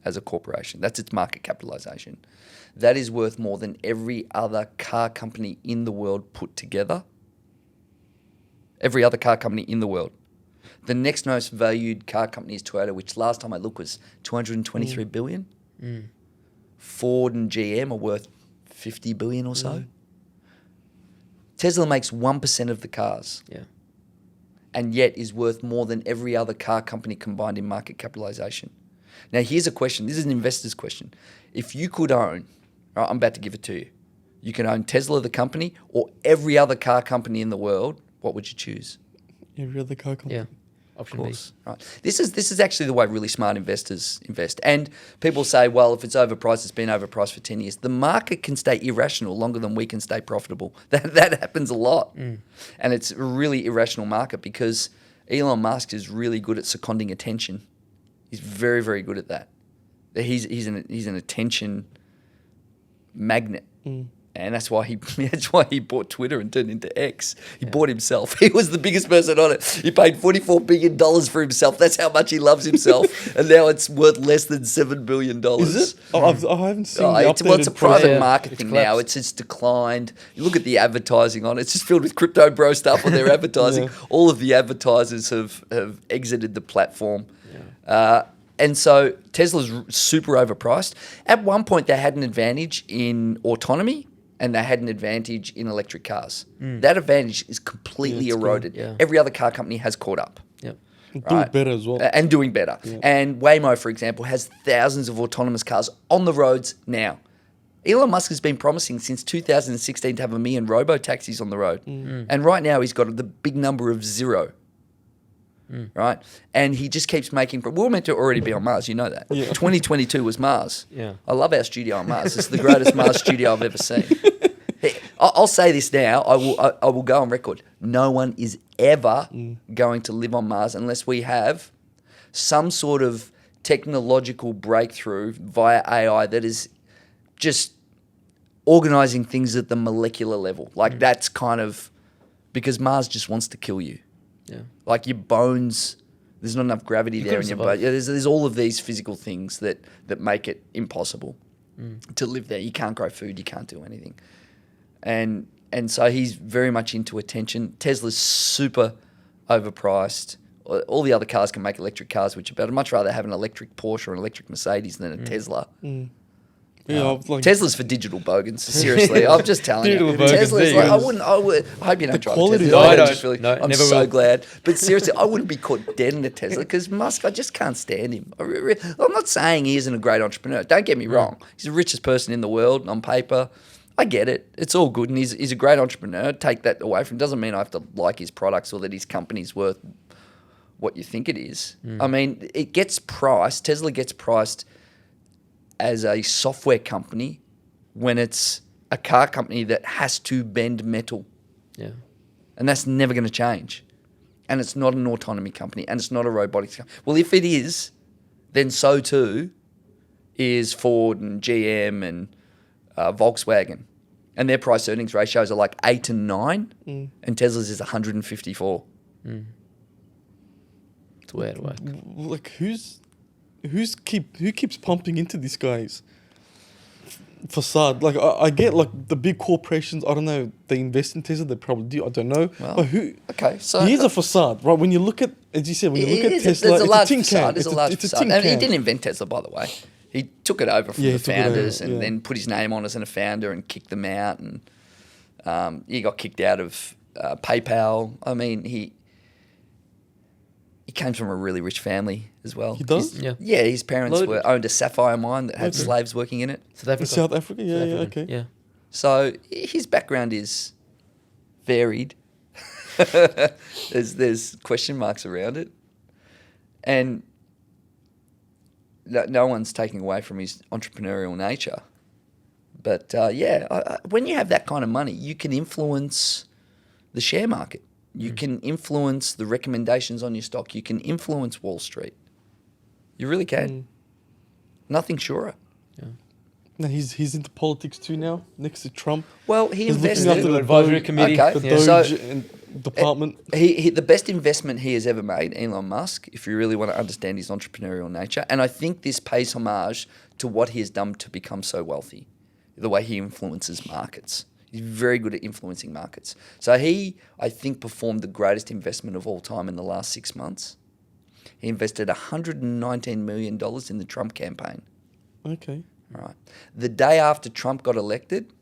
as a corporation. That's its market capitalization. That is worth more than every other car company in the world put together. Every other car company in the world. The next most valued car company is Toyota, which last time I looked was $223 billion. Ford and GM are worth $50 billion or so. Tesla makes 1% of the cars. Yeah. and yet is worth more than every other car company combined in market capitalization. Now, here's a question. This is an investor's question. If you could own, all right, I'm about to give it to you. You can own Tesla, the company, or every other car company in the world. What would you choose? Every other car company. Yeah. Option B. Right. This is actually the way really smart investors invest. And people say, well, if it's overpriced, it's been overpriced for 10 years. The market can stay irrational longer than we can stay profitable. That happens a lot. And it's a really irrational market because Elon Musk is really good at seconding attention. He's very, very good at that. He's an attention magnet. And that's why he bought Twitter and turned into X. He bought himself. He was the biggest person on it. He paid $44 billion for himself. That's how much he loves himself. And now it's worth less than $7 billion. Is it? I haven't seen the updated It's a private Yeah, market it's thing collapsed. now. It's declined. You look at the advertising on it. It's just filled with crypto bro stuff on their advertising. Yeah. All of the advertisers have exited the platform. And so Tesla's super overpriced. At one point, they had an advantage in autonomy and they had an advantage in electric cars. That advantage is completely it's gone. eroded. Yeah. Every other car company has caught up. Yep. Do it better as well. And doing better. And Waymo, for example, has thousands of autonomous cars on the roads now. Elon Musk has been promising since 2016 to have 1 million robo-taxis on the road. And right now he's got the big number of 0. Right? And he just keeps making... We were meant to already be on Mars, you know that. 2022 was Mars. Yeah. I love our studio on Mars. It's the greatest Mars studio I've ever seen. Hey, I'll say this now. I will go on record. No one is ever going to live on Mars unless we have some sort of technological breakthrough via AI that is just organizing things at the molecular level. Like that's kind of... Because Mars just wants to kill you. Yeah. Like your bones, there's not enough gravity there in your bone. Yeah, there's all of these physical things that make it impossible to live there. You can't grow food, you can't do anything. And so he's very much into attention. Tesla's super overpriced. All the other cars can make electric cars, which are better. I'd much rather have an electric Porsche or an electric Mercedes than a Tesla. Yeah, I was like, Tesla's for digital bogans. Seriously, I'm just telling you. Digital bogans, Tesla's there you like, go. I hope you don't drive a quality- Tesla. No, I I'm don't. just really- No, I'm never so will. glad. But seriously, I wouldn't be caught dead in a Tesla because Musk, I just can't stand him. I'm not saying he isn't a great entrepreneur. Don't get me wrong. He's the richest person in the world on paper. I get it. It's all good. And he's a great entrepreneur. Take that away from him. Doesn't mean I have to like his products or that his company's worth what you think it is. I mean, it gets priced. Tesla gets priced as a software company when it's a car company that has to bend metal. Yeah. And that's never going to change. And it's not an autonomy company and it's not a robotics company. Well, if it is, then so too is Ford and GM and Volkswagen. And their price earnings ratios are like 8 and 9 and Tesla's is 154. It's weird work. like who keeps pumping into these guys? Facade. Like I get like the big corporations. I don't know. They invest in Tesla. They probably do. I don't know. Well, but who? Okay, so Here's a facade, right? When you look at, as you said, when you look at Tesla, there's a it's large a tin facade. can. There's a large It's a facade. tin And he can. didn't invent Tesla, by the way. He took it over from Yeah, the he took it over, founders and yeah. then put his name on as a founder and kicked them out. And he got kicked out of PayPal. I mean, he came from a really rich family as well. He does? Yeah, his parents Loaded. owned a sapphire mine that had Okay. slaves working in it. South Africa. South Africa. Yeah, yeah, African, okay. Yeah. So his background is varied. There's question marks around it. And no one's taking away from his entrepreneurial nature. But when you have that kind of money, you can influence the share market. You can influence the recommendations on your stock. You can influence Wall Street. You really can. Nothing surer. Now he's into politics too now, next to Trump. Well, he He's looking invested. after the advisory Doge- committee. Okay. The Yeah. So- Doge and department. The best investment he has ever made, Elon Musk, if you really want to understand his entrepreneurial nature, and I think this pays homage to what he has done to become so wealthy, the way he influences markets. He's very good at influencing markets. So he, I think, performed the greatest investment of all time in the last 6 months. He invested $119 million in the Trump campaign. Okay. Right. The day after Trump got elected,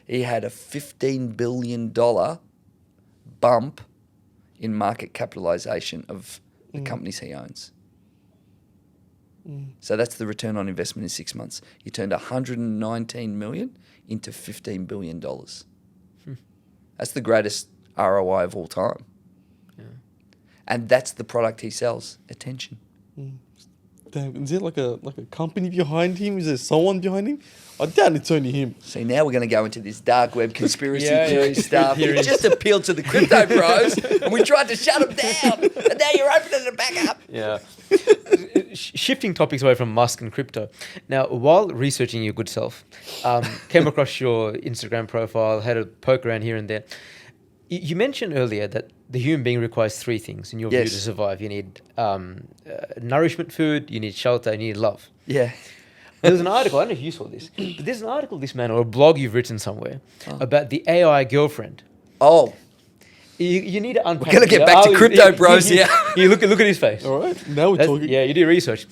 he had a $15 billion bump in market capitalization of the companies he owns. So that's the return on investment in 6 months. You turned 119 million into $15 billion. That's the greatest ROI of all time. Yeah. And that's the product he sells, attention. Damn, is there like a company behind him? Is there someone behind him? I doubt it's only him. See, now we're going to go into this dark web conspiracy Yeah, theory yeah. stuff. Theories. It just appealed to the crypto bros, and we tried to shut them down. And now you're opening it back up. Yeah. Shifting topics away from Musk and crypto. Now, while researching your good self, came across your Instagram profile, had a poke around here and there. You mentioned earlier that the human being requires three things in your view to survive. You need nourishment, food, you need shelter, and you need love. Yeah. There's an article, I don't know if you saw this, but there's an article, this man, or a blog you've written somewhere about the AI girlfriend. Oh, You need to unpack. we're going to get back to crypto bros here. You look at his face. All right, now we're talking. Yeah, you do research.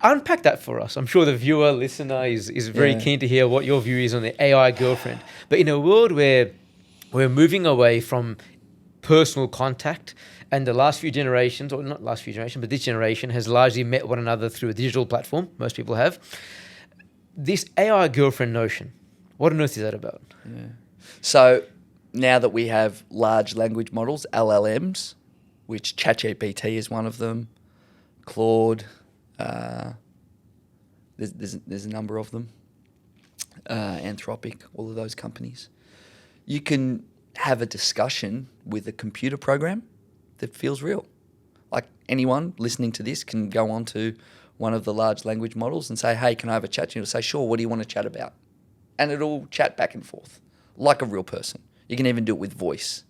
Unpack that for us. I'm sure the viewer, listener is very keen to hear what your view is on the AI girlfriend. But in a world where we're moving away from personal contact, and the last few generations, or not last few generations, but this generation has largely met one another through a digital platform. Most people have. This AI girlfriend notion, what on earth is that about? Yeah. So now that we have large language models, LLMs, which ChatGPT is one of them, Claude, there's a number of them, Anthropic, all of those companies. You can have a discussion with a computer program that feels real. Like anyone listening to this can go on to one of the large language models and say, hey, can I have a chat? And it'll say, sure, what do you want to chat about? And it'll chat back and forth like a real person. You can even do it with voice.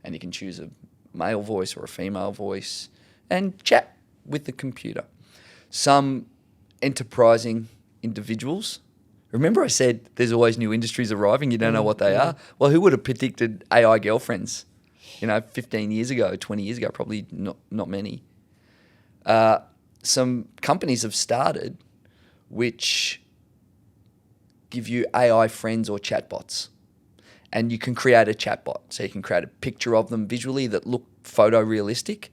And you can choose a male voice or a female voice and chat with the computer. Some enterprising individuals, remember I said there's always new industries arriving, you don't know what they are? Well, who would have predicted AI girlfriends? 15 years ago, 20 years ago, probably not many. Some companies have started which give you AI friends or chatbots. And you can create a chatbot. So you can create a picture of them visually that look photorealistic.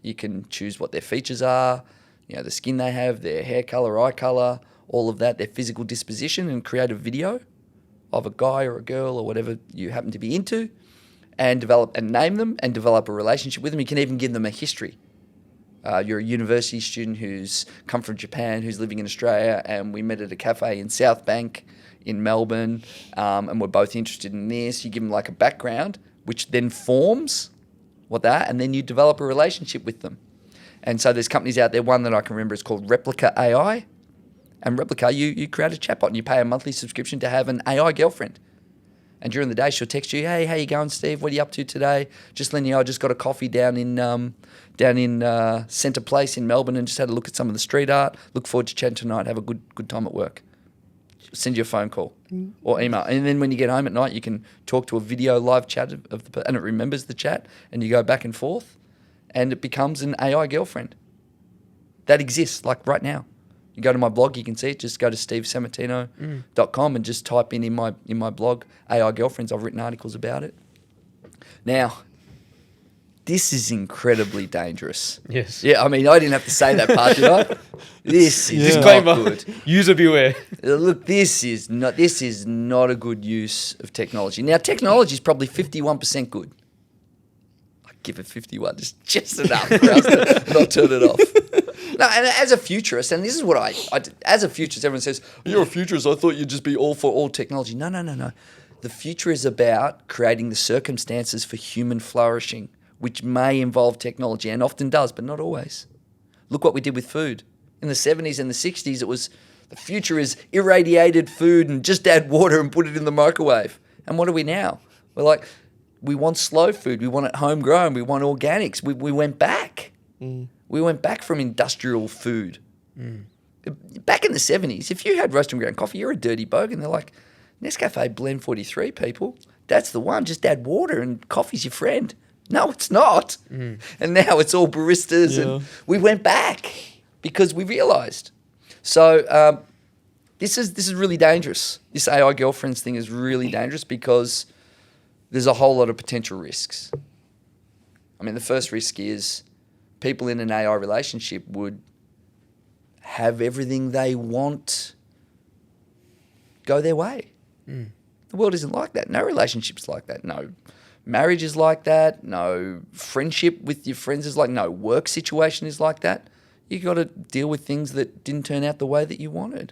You can choose what their features are, the skin they have, their hair color, eye color, all of that, their physical disposition, and create a video of a guy or a girl or whatever you happen to be into, and develop and name them and develop a relationship with them. You can even give them a history. You're a university student who's come from Japan, who's living in Australia, and we met at a cafe in South Bank in Melbourne, and we're both interested in this. You give them like a background, which then forms and then you develop a relationship with them. And so there's companies out there, one that I can remember is called Replica AI. And Replica, you create a chatbot and you pay a monthly subscription to have an AI girlfriend. And during the day, she'll text you, hey, how you going, Steve? What are you up to today? Just letting you know, I just got a coffee down in Centre Place in Melbourne and just had a look at some of the street art. Look forward to chatting tonight. Have a good time at work. Send you a phone call or email. And then when you get home at night, you can talk to a video live chat and it remembers the chat, and you go back and forth, and it becomes an AI girlfriend. That exists, like right now. You go to my blog, you can see it. Just go to stevesammartino.com and just type in my blog, AI girlfriends. I've written articles about it. Now, this is incredibly dangerous. Yes. Yeah, I mean, I didn't have to say that part, did I? This is Disclaimer. not good. User beware. Look, this is not a good use of technology. Now, technology is probably 51% good. I give it 51, just enough for us to not turn it off. No, and as a futurist, and this is what I as a futurist, everyone says, you're a futurist, I thought you'd just be all for all technology. No. The future is about creating the circumstances for human flourishing, which may involve technology, and often does, but not always. Look what we did with food. In the 70s and the 60s, it was, the future is irradiated food and just add water and put it in the microwave. And what are we now? We're like, we want slow food, we want it homegrown, we want organics. We went back. We went back from industrial food. Back in the 70s, if you had roast and ground coffee, you're a dirty bogan. And they're like, Nescafe Blend 43, people. That's the one. Just add water and coffee's your friend. No, it's not. And now it's all baristas. And we went back because we realised. So this is really dangerous. This AI girlfriends thing is really dangerous because there's a whole lot of potential risks. I mean, the first risk is people in an AI relationship would have everything they want go their way. The world isn't like that. No relationship's like that. No marriage is like that. No friendship with your friends is like. No work situation is like that. You got to deal with things that didn't turn out the way that you wanted.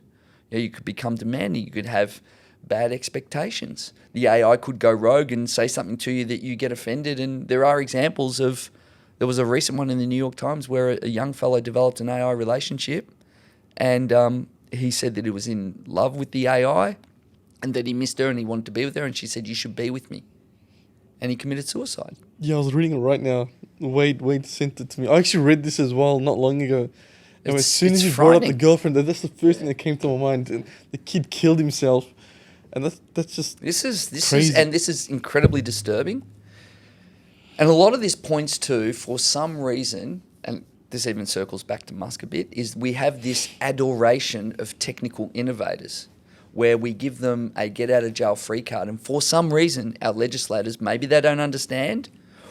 You could become demanding. You could have bad expectations. The AI could go rogue and say something to you that you get offended. And there are examples of. There was a recent one in the New York Times where a young fellow developed an AI relationship, and he said that he was in love with the AI. And that he missed her and he wanted to be with her, and she said, "You should be with me." And he committed suicide. Yeah, I was reading it right now. Wade sent it to me. I actually read this as well not long ago. And as soon as you brought up the girlfriend, that's the first thing that came to my mind. And the kid killed himself, and that's just this is crazy. This is incredibly disturbing. And a lot of this points to, for some reason, and this even circles back to Musk a bit, is we have this adoration of technical innovators, where we give them a get-out-of-jail-free card. And for some reason, our legislators, maybe they don't understand,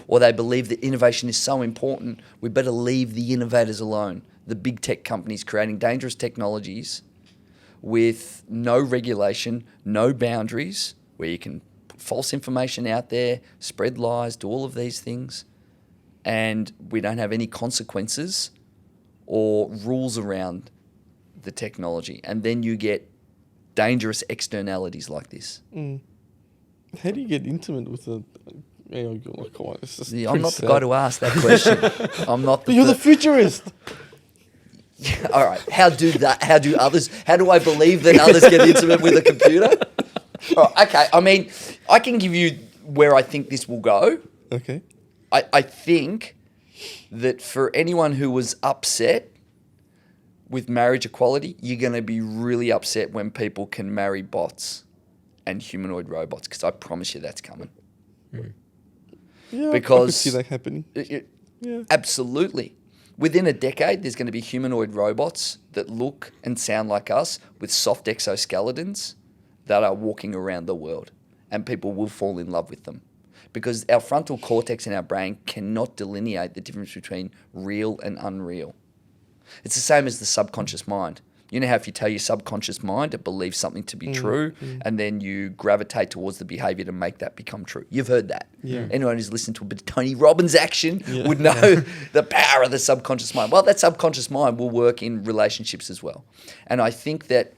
or they believe that innovation is so important, we better leave the innovators alone. The big tech companies creating dangerous technologies with no regulation, no boundaries, where you can put false information out there, spread lies, do all of these things, and we don't have any consequences or rules around the technology. And then you get dangerous externalities like this. How do you get intimate with a AI girl? Like, come on, it's just I'm not the guy to ask that question. I'm not. But you're the futurist. All right. How do others? How do I believe that others get intimate with a computer? All right, okay. I mean, I can give you where I think this will go. Okay. I think that for anyone who was upset with marriage equality, you're going to be really upset when people can marry bots and humanoid robots, because I promise you that's coming. Yeah, because I could see that happening. Yeah. Absolutely. Within a decade, there's going to be humanoid robots that look and sound like us with soft exoskeletons that are walking around the world, and people will fall in love with them. Because our frontal cortex in our brain cannot delineate the difference between real and unreal. It's the same as the subconscious mind. You know how if you tell your subconscious mind it believes something to be true, and then you gravitate towards the behaviour to make that become true. You've heard that. Yeah. Anyone who's listened to a bit of Tony Robbins' action would know the power of the subconscious mind. Well, that subconscious mind will work in relationships as well. And I think that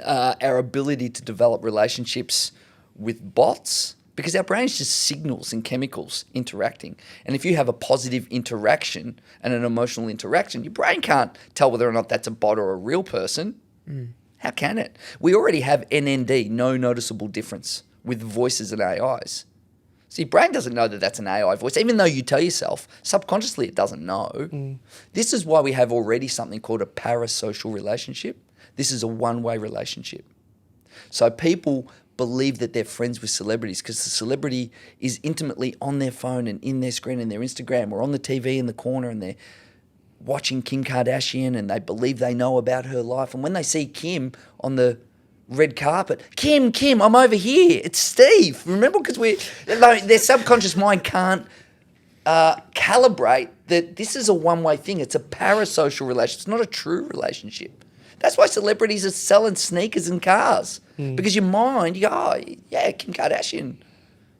our ability to develop relationships with bots, because our brain's just signals and chemicals interacting. And if you have a positive interaction and an emotional interaction, your brain can't tell whether or not that's a bot or a real person. How can it? We already have NND, no noticeable difference, with voices and AIs. So your brain doesn't know that that's an AI voice. Even though you tell yourself, subconsciously it doesn't know. This is why we have already something called a parasocial relationship. This is a one-way relationship. So people believe that they're friends with celebrities because the celebrity is intimately on their phone and in their screen and their Instagram or on the TV in the corner, and they're watching Kim Kardashian and they believe they know about her life. And when they see Kim on the red carpet, Kim, I'm over here. It's Steve. Remember, because their subconscious mind can't calibrate that this is a one-way thing. It's a parasocial relationship. It's not a true relationship. That's why celebrities are selling sneakers and cars. Because your mind, you go, oh, yeah, Kim Kardashian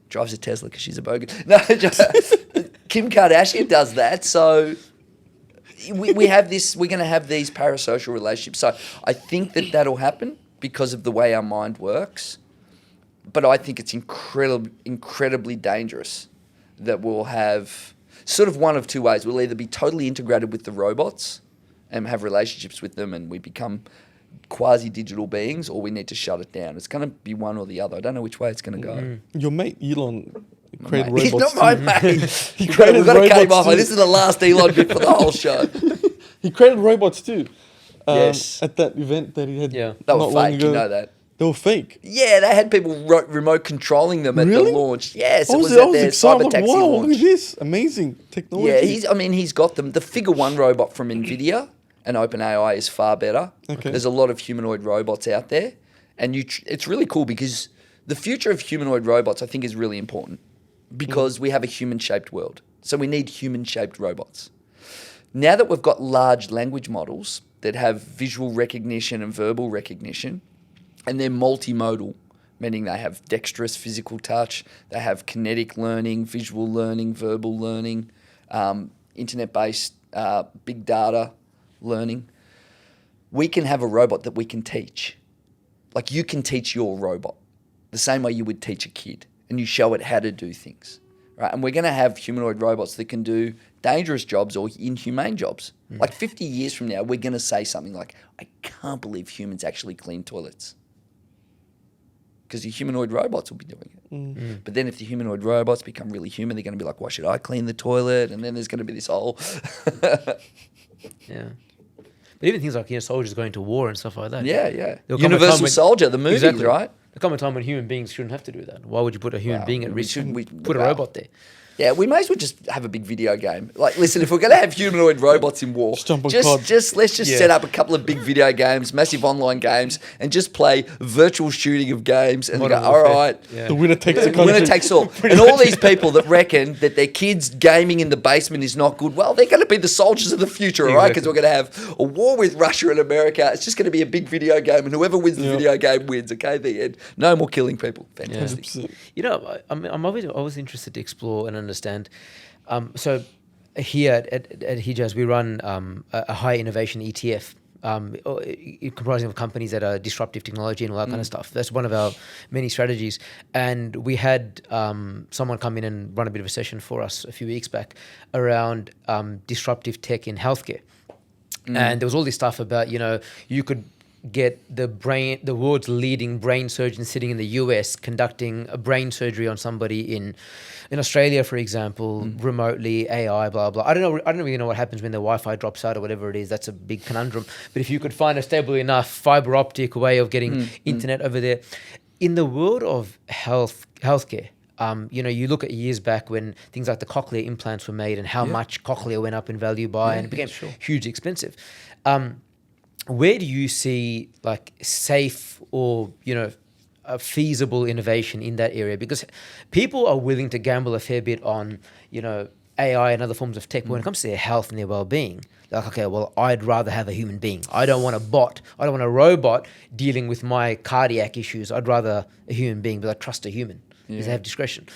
drives a Tesla because she's a bogan. No, Kim Kardashian does that. So we have this, we're going to have these parasocial relationships. So I think that that'll happen because of the way our mind works. But I think it's incredibly dangerous that we'll have sort of one of two ways. We'll either be totally integrated with the robots and have relationships with them and we become quasi-digital beings, or we need to shut it down. It's going to be one or the other. I don't know which way it's going to go. Your mate Elon created He's robots. not my mate. He created We've got to robots keep off. too. This is the last Elon bit for the whole show. He created robots too. Yes. At that event that he had Yeah. They were not long fake, ago. you know that. They were fake. Yeah, they had people remote controlling them at Really? the launch. Yes, I it was was at their excited. cyber Like, taxi wow, launch. look at this. Amazing technology. Yeah, he's got them. The Figure 1 robot from NVIDIA and OpenAI is far better. Okay. There's a lot of humanoid robots out there. And it's really cool because the future of humanoid robots, I think, is really important because we have a human-shaped world. So we need human-shaped robots. Now that we've got large language models that have visual recognition and verbal recognition, and they're multimodal, meaning they have dexterous physical touch, they have kinetic learning, visual learning, verbal learning, internet-based big data learning, we can have a robot that we can teach. Like you can teach your robot the same way you would teach a kid, and you show it how to do things. Right? And we're going to have humanoid robots that can do dangerous jobs or inhumane jobs. Like 50 years from now, we're going to say something like, I can't believe humans actually clean toilets. Because the humanoid robots will be doing it. But then if the humanoid robots become really human, they're going to be like, why should I clean the toilet? And then there's going to be this whole... Yeah. But even things like, soldiers going to war and stuff like that. Yeah, yeah. There'll come a time Universal when- Soldier, the movie, Exactly. right? There'll come a time when human beings shouldn't have to do that. Why would you put a human Wow. being at We risk? should- and we- put a wow. robot there. Yeah, we may as well just have a big video game. Like, listen, if we're going to have humanoid robots in war, Just jump on COD. let's just set up a couple of big video games, massive online games, and just play virtual shooting of games and Modern go, all warfare. right, Yeah. The winner takes the the country. winner takes all. And all these people that reckon that their kids gaming in the basement is not good, well, they're going to be the soldiers of the future, all right? Because Exactly. we're going to have a war with Russia and America. It's just going to be a big video game, and whoever wins the Yeah. video game wins, okay? The end. No more killing people. Fantastic. 100%. I'm always interested to explore and understand. So here at Hijaz, we run a high innovation ETF, comprising of companies that are disruptive technology and all that kind of stuff. That's one of our many strategies. And we had someone come in and run a bit of a session for us a few weeks back around disruptive tech in healthcare. And there was all this stuff about, you could get the world's leading brain surgeon sitting in the US conducting a brain surgery on somebody in Australia, for example, remotely, AI, blah, blah. I don't really know what happens when the Wi-Fi drops out or whatever it is. That's a big conundrum. But if you could find a stable enough fiber optic way of getting internet over there. In the world of healthcare, you look at years back when things like the cochlear implants were made and how much cochlear went up in value and it became hugely expensive. Where do you see like safe or, a feasible innovation in that area? Because people are willing to gamble a fair bit on, AI and other forms of tech. But when it comes to their health and their well-being, they're like, okay, well, I'd rather have a human being. I don't want a bot. I don't want a robot dealing with my cardiac issues. I'd rather a human being, but I trust a human because they have discretion.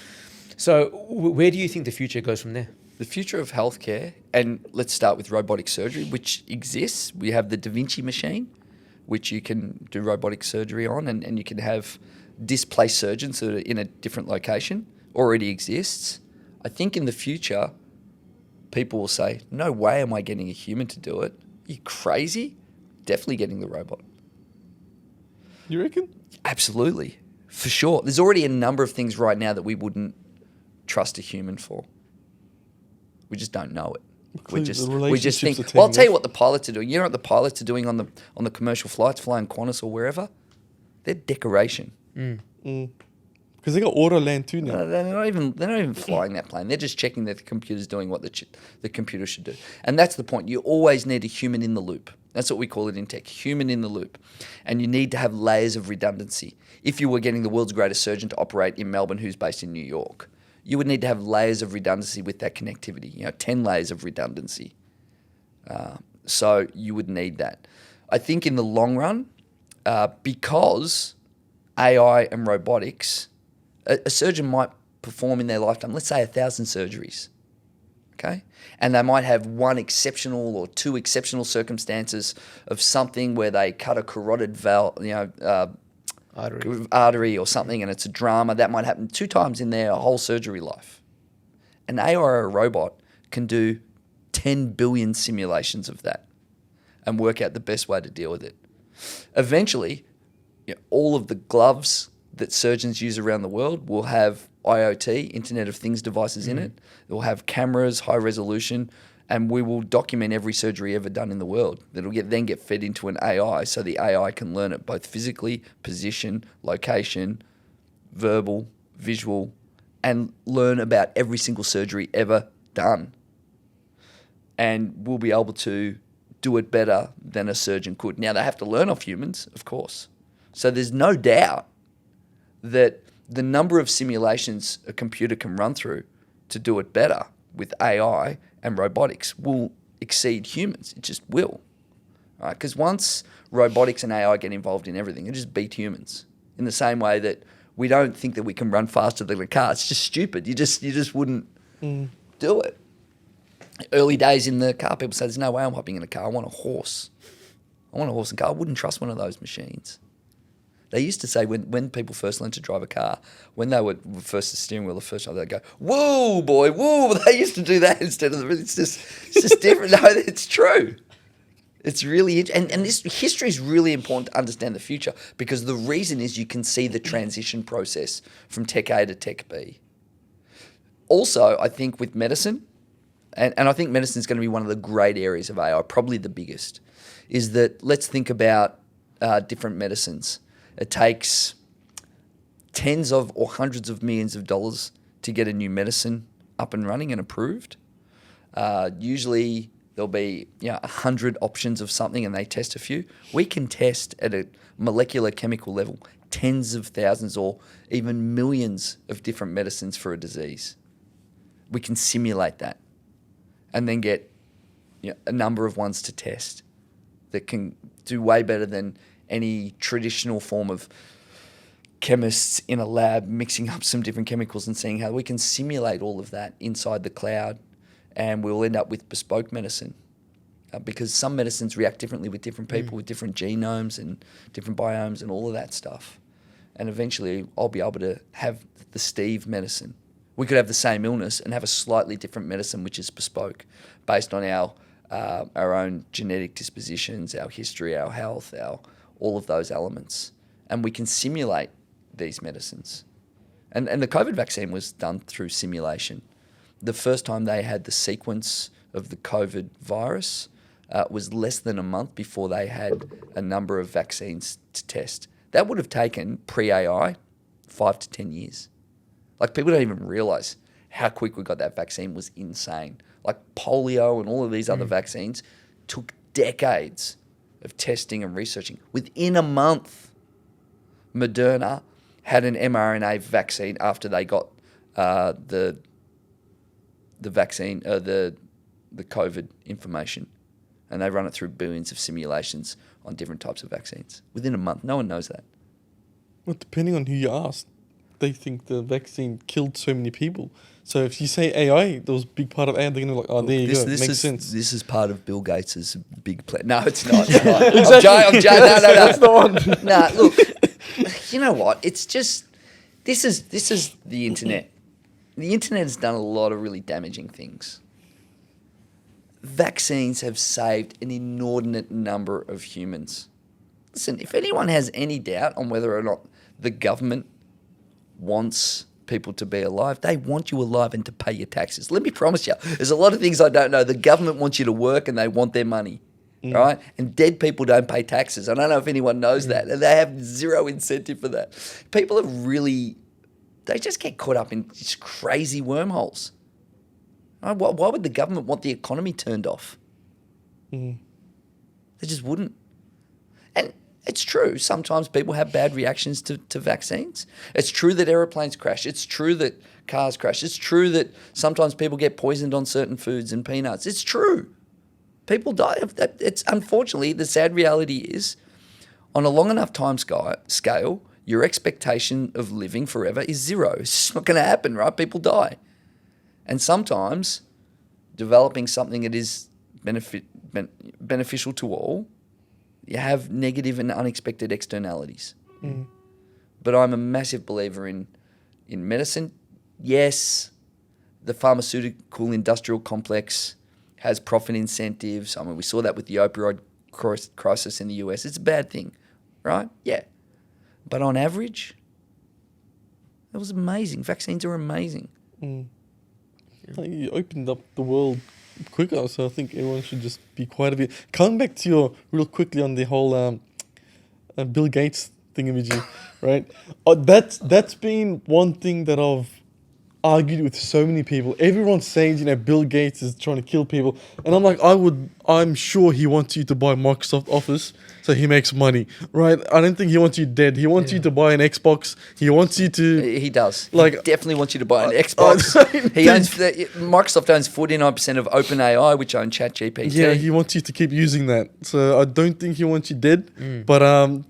So where do you think the future goes from there? The future of healthcare, and let's start with robotic surgery, which exists. We have the Da Vinci machine, which you can do robotic surgery on, and you can have displaced surgeons that are in a different location, already exists. I think in the future, people will say, no way am I getting a human to do it. Are you crazy? Definitely getting the robot. You reckon? Absolutely. For sure. There's already a number of things right now that we wouldn't trust a human for. We just don't know it. We Because just the we just relationships think. are Well, I'll taking tell you off. what the pilots are doing. You know what the pilots are doing on the commercial flights, flying Qantas or wherever? They're decoration. Because they got Autoland too now. They're not even flying that plane. They're just checking that the computer's doing what the computer should do. And that's the point. You always need a human in the loop. That's what we call it in tech, human in the loop. And you need to have layers of redundancy. If you were getting the world's greatest surgeon to operate in Melbourne who's based in New York, you would need to have layers of redundancy with that connectivity, 10 layers of redundancy. So you would need that. I think in the long run, because AI and robotics, a surgeon might perform in their lifetime, let's say 1,000 surgeries, okay? And they might have one exceptional or two exceptional circumstances of something where they cut a carotid valve, artery or something, and it's a drama. That might happen 2 times in their whole surgery life. An AI or a robot can do 10 billion simulations of that and work out the best way to deal with it. Eventually, all of the gloves that surgeons use around the world will have IoT, Internet of Things devices in it. It will have cameras, high resolution, and we will document every surgery ever done in the world. That'll then get fed into an AI, so the AI can learn it both physically, position, location, verbal, visual, and learn about every single surgery ever done. And we'll be able to do it better than a surgeon could. Now, they have to learn off humans, of course. So there's no doubt that the number of simulations a computer can run through to do it better with AI and robotics will exceed humans. It just will. Right? Because once robotics and AI get involved in everything, it just beat humans. In the same way that we don't think that we can run faster than a car. It's just stupid. You just wouldn't do it. Early days in the car, people said, there's no way I'm hopping in a car. I want a horse. I want a horse and car. I wouldn't trust one of those machines. They used to say when people first learned to drive a car, when they were first the steering wheel the first time, they'd go, whoa, boy, whoa. They used to do that instead of it's just different. No, it's true. It's really interesting. And this history is really important to understand the future, because the reason is you can see the transition process from tech A to tech B. Also, I think with medicine, and I think medicine is going to be one of the great areas of AI, probably the biggest, is that let's think about different medicines. It takes tens of or hundreds of millions of dollars to get a new medicine up and running and approved. Usually there'll be 100 options of something and they test a few. We can test at a molecular chemical level tens of thousands or even millions of different medicines for a disease. We can simulate that and then get a number of ones to test that can do way better than any traditional form of chemists in a lab mixing up some different chemicals and seeing how we can simulate all of that inside the cloud, and we'll end up with bespoke medicine because some medicines react differently with different people with different genomes and different biomes and all of that stuff. And eventually I'll be able to have the Steve medicine. We could have the same illness and have a slightly different medicine which is bespoke based on our own genetic dispositions, our history, our health, all of those elements. And we can simulate these medicines. And the COVID vaccine was done through simulation. The first time they had the sequence of the COVID virus was less than a month before they had a number of vaccines to test. That would have taken, pre-AI, 5 to 10 years. Like, people don't even realize how quick we got that vaccine was insane. Like polio and all of these other vaccines took decades of testing and researching. Within a month, Moderna had an mRNA vaccine after they got the vaccine, the COVID information, and they run it through billions of simulations on different types of vaccines. Within a month, no one knows that. Well, depending on who you ask, they think the vaccine killed so many people. So if you say AI, that was a big part of AI, they're going to be like, oh, there you go, makes sense. This is part of Bill Gates' big plan. No, it's not. It's not. I'm joking. No. That's the one. No, look, you know what? It's just, this is the internet. The internet has done a lot of really damaging things. Vaccines have saved an inordinate number of humans. Listen, if anyone has any doubt on whether or not the government wants people to be alive, they want you alive and to pay your taxes. Let me promise you, there's a lot of things I don't know. The government wants you to work and they want their money, right? And dead people don't pay taxes. I don't know if anyone knows that. And they have zero incentive for that. People are really, they just get caught up in just crazy wormholes. Right? Why would the government want the economy turned off? They just wouldn't. And it's true. Sometimes people have bad reactions to vaccines. It's true that aeroplanes crash. It's true that cars crash. It's true that sometimes people get poisoned on certain foods and peanuts. It's true. People die of that. It's unfortunately, the sad reality is, on a long enough time scale, your expectation of living forever is zero. It's just not going to happen, right? People die. And sometimes developing something that is beneficial to all, you have negative and unexpected externalities. But I'm a massive believer in medicine. Yes, the pharmaceutical industrial complex has profit incentives. I mean, we saw that with the opioid crisis in the US. It's a bad thing, right? Yeah. But on average, it was amazing. Vaccines are amazing. You opened up the world quicker, so I think everyone should just be quiet a bit. Coming back to your, real quickly on the whole Bill Gates thingamajig, right? That's been one thing that I've argued with so many people. Everyone's saying, Bill Gates is trying to kill people. And I'm like, I'm sure he wants you to buy Microsoft Office so he makes money, right? I don't think he wants you dead. He wants you to buy an Xbox. He wants you to... He does. Like, he definitely wants you to buy an Xbox. Microsoft owns 49% of OpenAI, which owns ChatGPT. Yeah, he wants you to keep using that. So I don't think he wants you dead. But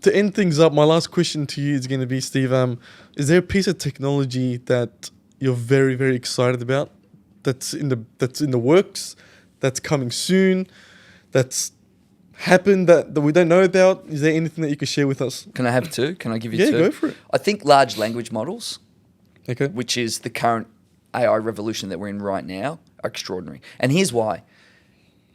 to end things up, my last question to you is going to be, Steve, is there a piece of technology that you're very, very excited about, that's in the works, that's coming soon, that's happened that we don't know about? Is there anything that you could share with us? Can I have two? Can I give you two? Yeah, go for it. I think large language models, Okay. which is the current AI revolution that we're in right now, are extraordinary. And here's why.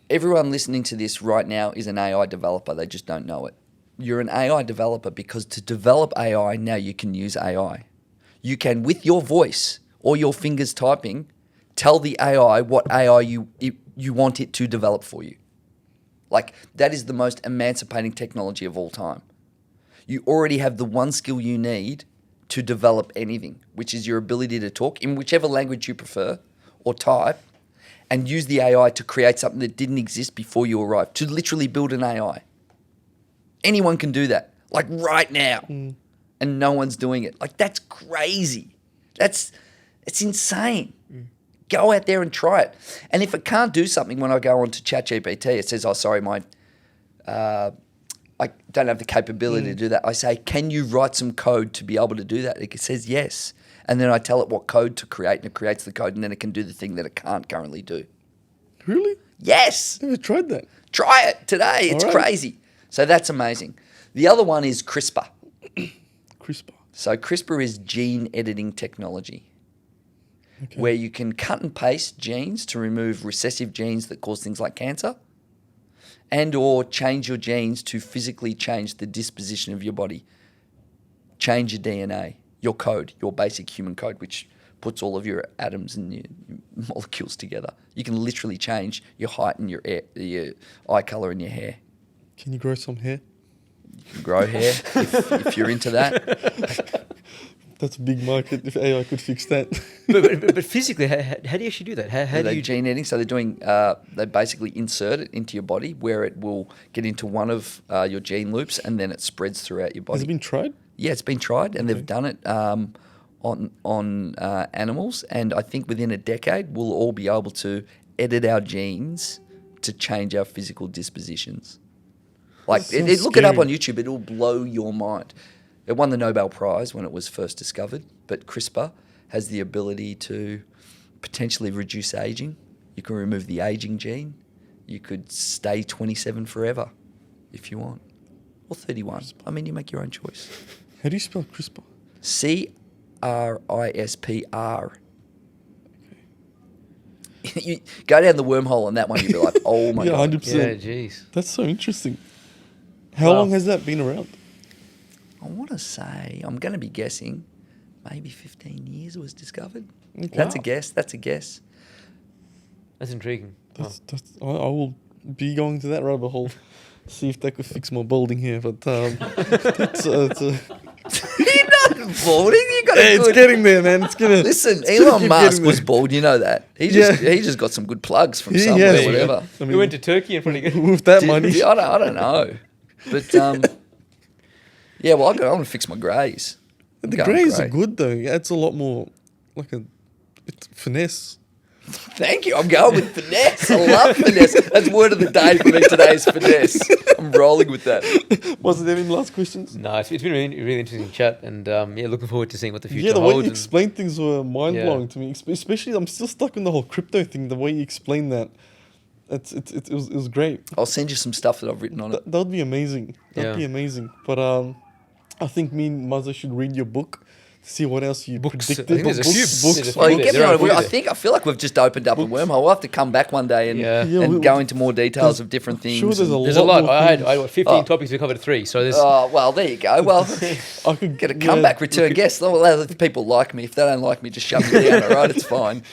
Everyone listening to this right now is an AI developer. They just don't know it. You're an AI developer because to develop AI, now you can use AI. You can, with your voice or your fingers typing, tell the AI what AI you want it to develop for you. Like, that is the most emancipating technology of all time. You already have the one skill you need to develop anything, which is your ability to talk in whichever language you prefer or type and use the AI to create something that didn't exist before you arrived, to literally build an AI. Anyone can do that, like right now, and no one's doing it. Like, that's crazy. It's insane. Go out there and try it. And if it can't do something, when I go on to ChatGPT, it says, oh, sorry, I don't have the capability to do that. I say, can you write some code to be able to do that? It says yes. And then I tell it what code to create, and it creates the code, and then it can do the thing that it can't currently do. Really? Yes. Never tried that. Try it today. It's crazy. So that's amazing. The other one is CRISPR. CRISPR. So CRISPR is gene editing technology. Okay. Where you can cut and paste genes to remove recessive genes that cause things like cancer, and or change your genes to physically change the disposition of your body. Change your DNA, your code, your basic human code, which puts all of your atoms and your molecules together. You can literally change your height and your eye color and your hair. Can you grow some hair? You can grow hair if you're into that. That's a big market if AI could fix that. but physically, how do you actually do that? How do you gene editing? So they're doing. They basically insert it into your body where it will get into one of your gene loops, and then it spreads throughout your body. Has it been tried? Yeah, it's been tried, and they've done it on animals. And I think within a decade, we'll all be able to edit our genes to change our physical dispositions. Like, look it up on YouTube; it'll blow your mind. It won the Nobel Prize when it was first discovered, but CRISPR has the ability to potentially reduce aging. You can remove the aging gene. You could stay 27 forever if you want, or 31. I mean, you make your own choice. How do you spell CRISPR? CRISPR. Okay. You go down the wormhole on that one, you'll be like, oh my God. 100%. Yeah, jeez. That's so interesting. How long has that been around? I want to say, I'm going to be guessing, maybe 15 years it was discovered. Okay. That's a guess. That's intriguing. I will be going to that rabbit hole, see if that could fix my balding hair. But You're not balding. You got a it's getting there, man. It's gonna listen. Elon Musk was bald. You know that. He just got some good plugs from somewhere, or whatever. I mean, We went to Turkey in front of you. with that money. I don't know, but yeah. Well, I want to fix my greys. The greys are good though. Yeah, it's a lot more like it's finesse. Thank you. I'm going with finesse. I love finesse. That's word of the day for me today is finesse. I'm rolling with that. Was there any last questions? No, it's been a really interesting chat, and looking forward to seeing what the future Yeah, the holds. way you explained things were mind-blowing to me. Especially, I'm still stuck in the whole crypto thing. The way you explained that, it was great. I'll send you some stuff that I've written on it. That would be amazing. That'd be amazing. But I think me and Mazza should read your book. See what else you predicted. I think there's a few books. Well, You get me on it. There are. I feel like we've just opened up a wormhole. We'll have to come back one day and go into more details of different things. Sure, There's a lot. more I had things. 15 topics. We covered 3. So there's. Well, there you go. Well, I could get a comeback return guest. Well, if people like me. If they don't like me, just shut me down. All right, it's fine.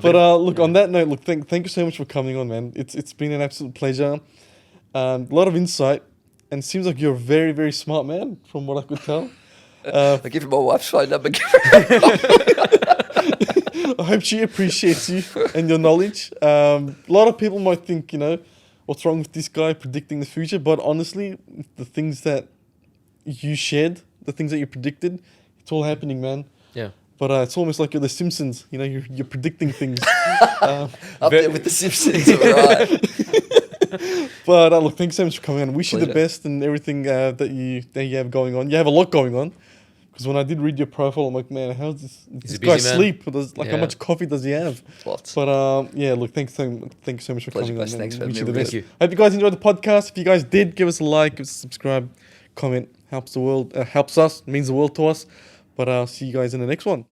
But look, on that note, thank you so much for coming on, man. It's been an absolute pleasure. A lot of insight, and it seems like you're a very, very smart man, from what I could tell. I'll give you my wife's phone number. I hope she appreciates you and your knowledge. A lot of people might think, what's wrong with this guy predicting the future? But honestly, the things that you shared, the things that you predicted, it's all happening, man. Yeah. But it's almost like you're the Simpsons. You're predicting things. Up there with the Simpsons, all right. But look, thanks so much for coming on. Wish you the Pleasure. best and everything that you have going on. You have a lot going on. Because when I did read your profile, I'm like, man, how's this He's a guy busy man. sleep? How Yeah. much coffee does he have? Lots. But look, thanks so much for Pleasure, coming guys. on. Thanks and for wish you having the me. best. Thank you. Hope you guys enjoyed the podcast. If you guys did, give us a like, give us a subscribe, comment. Helps the world, helps us, means the world to us. But I'll see you guys in the next one.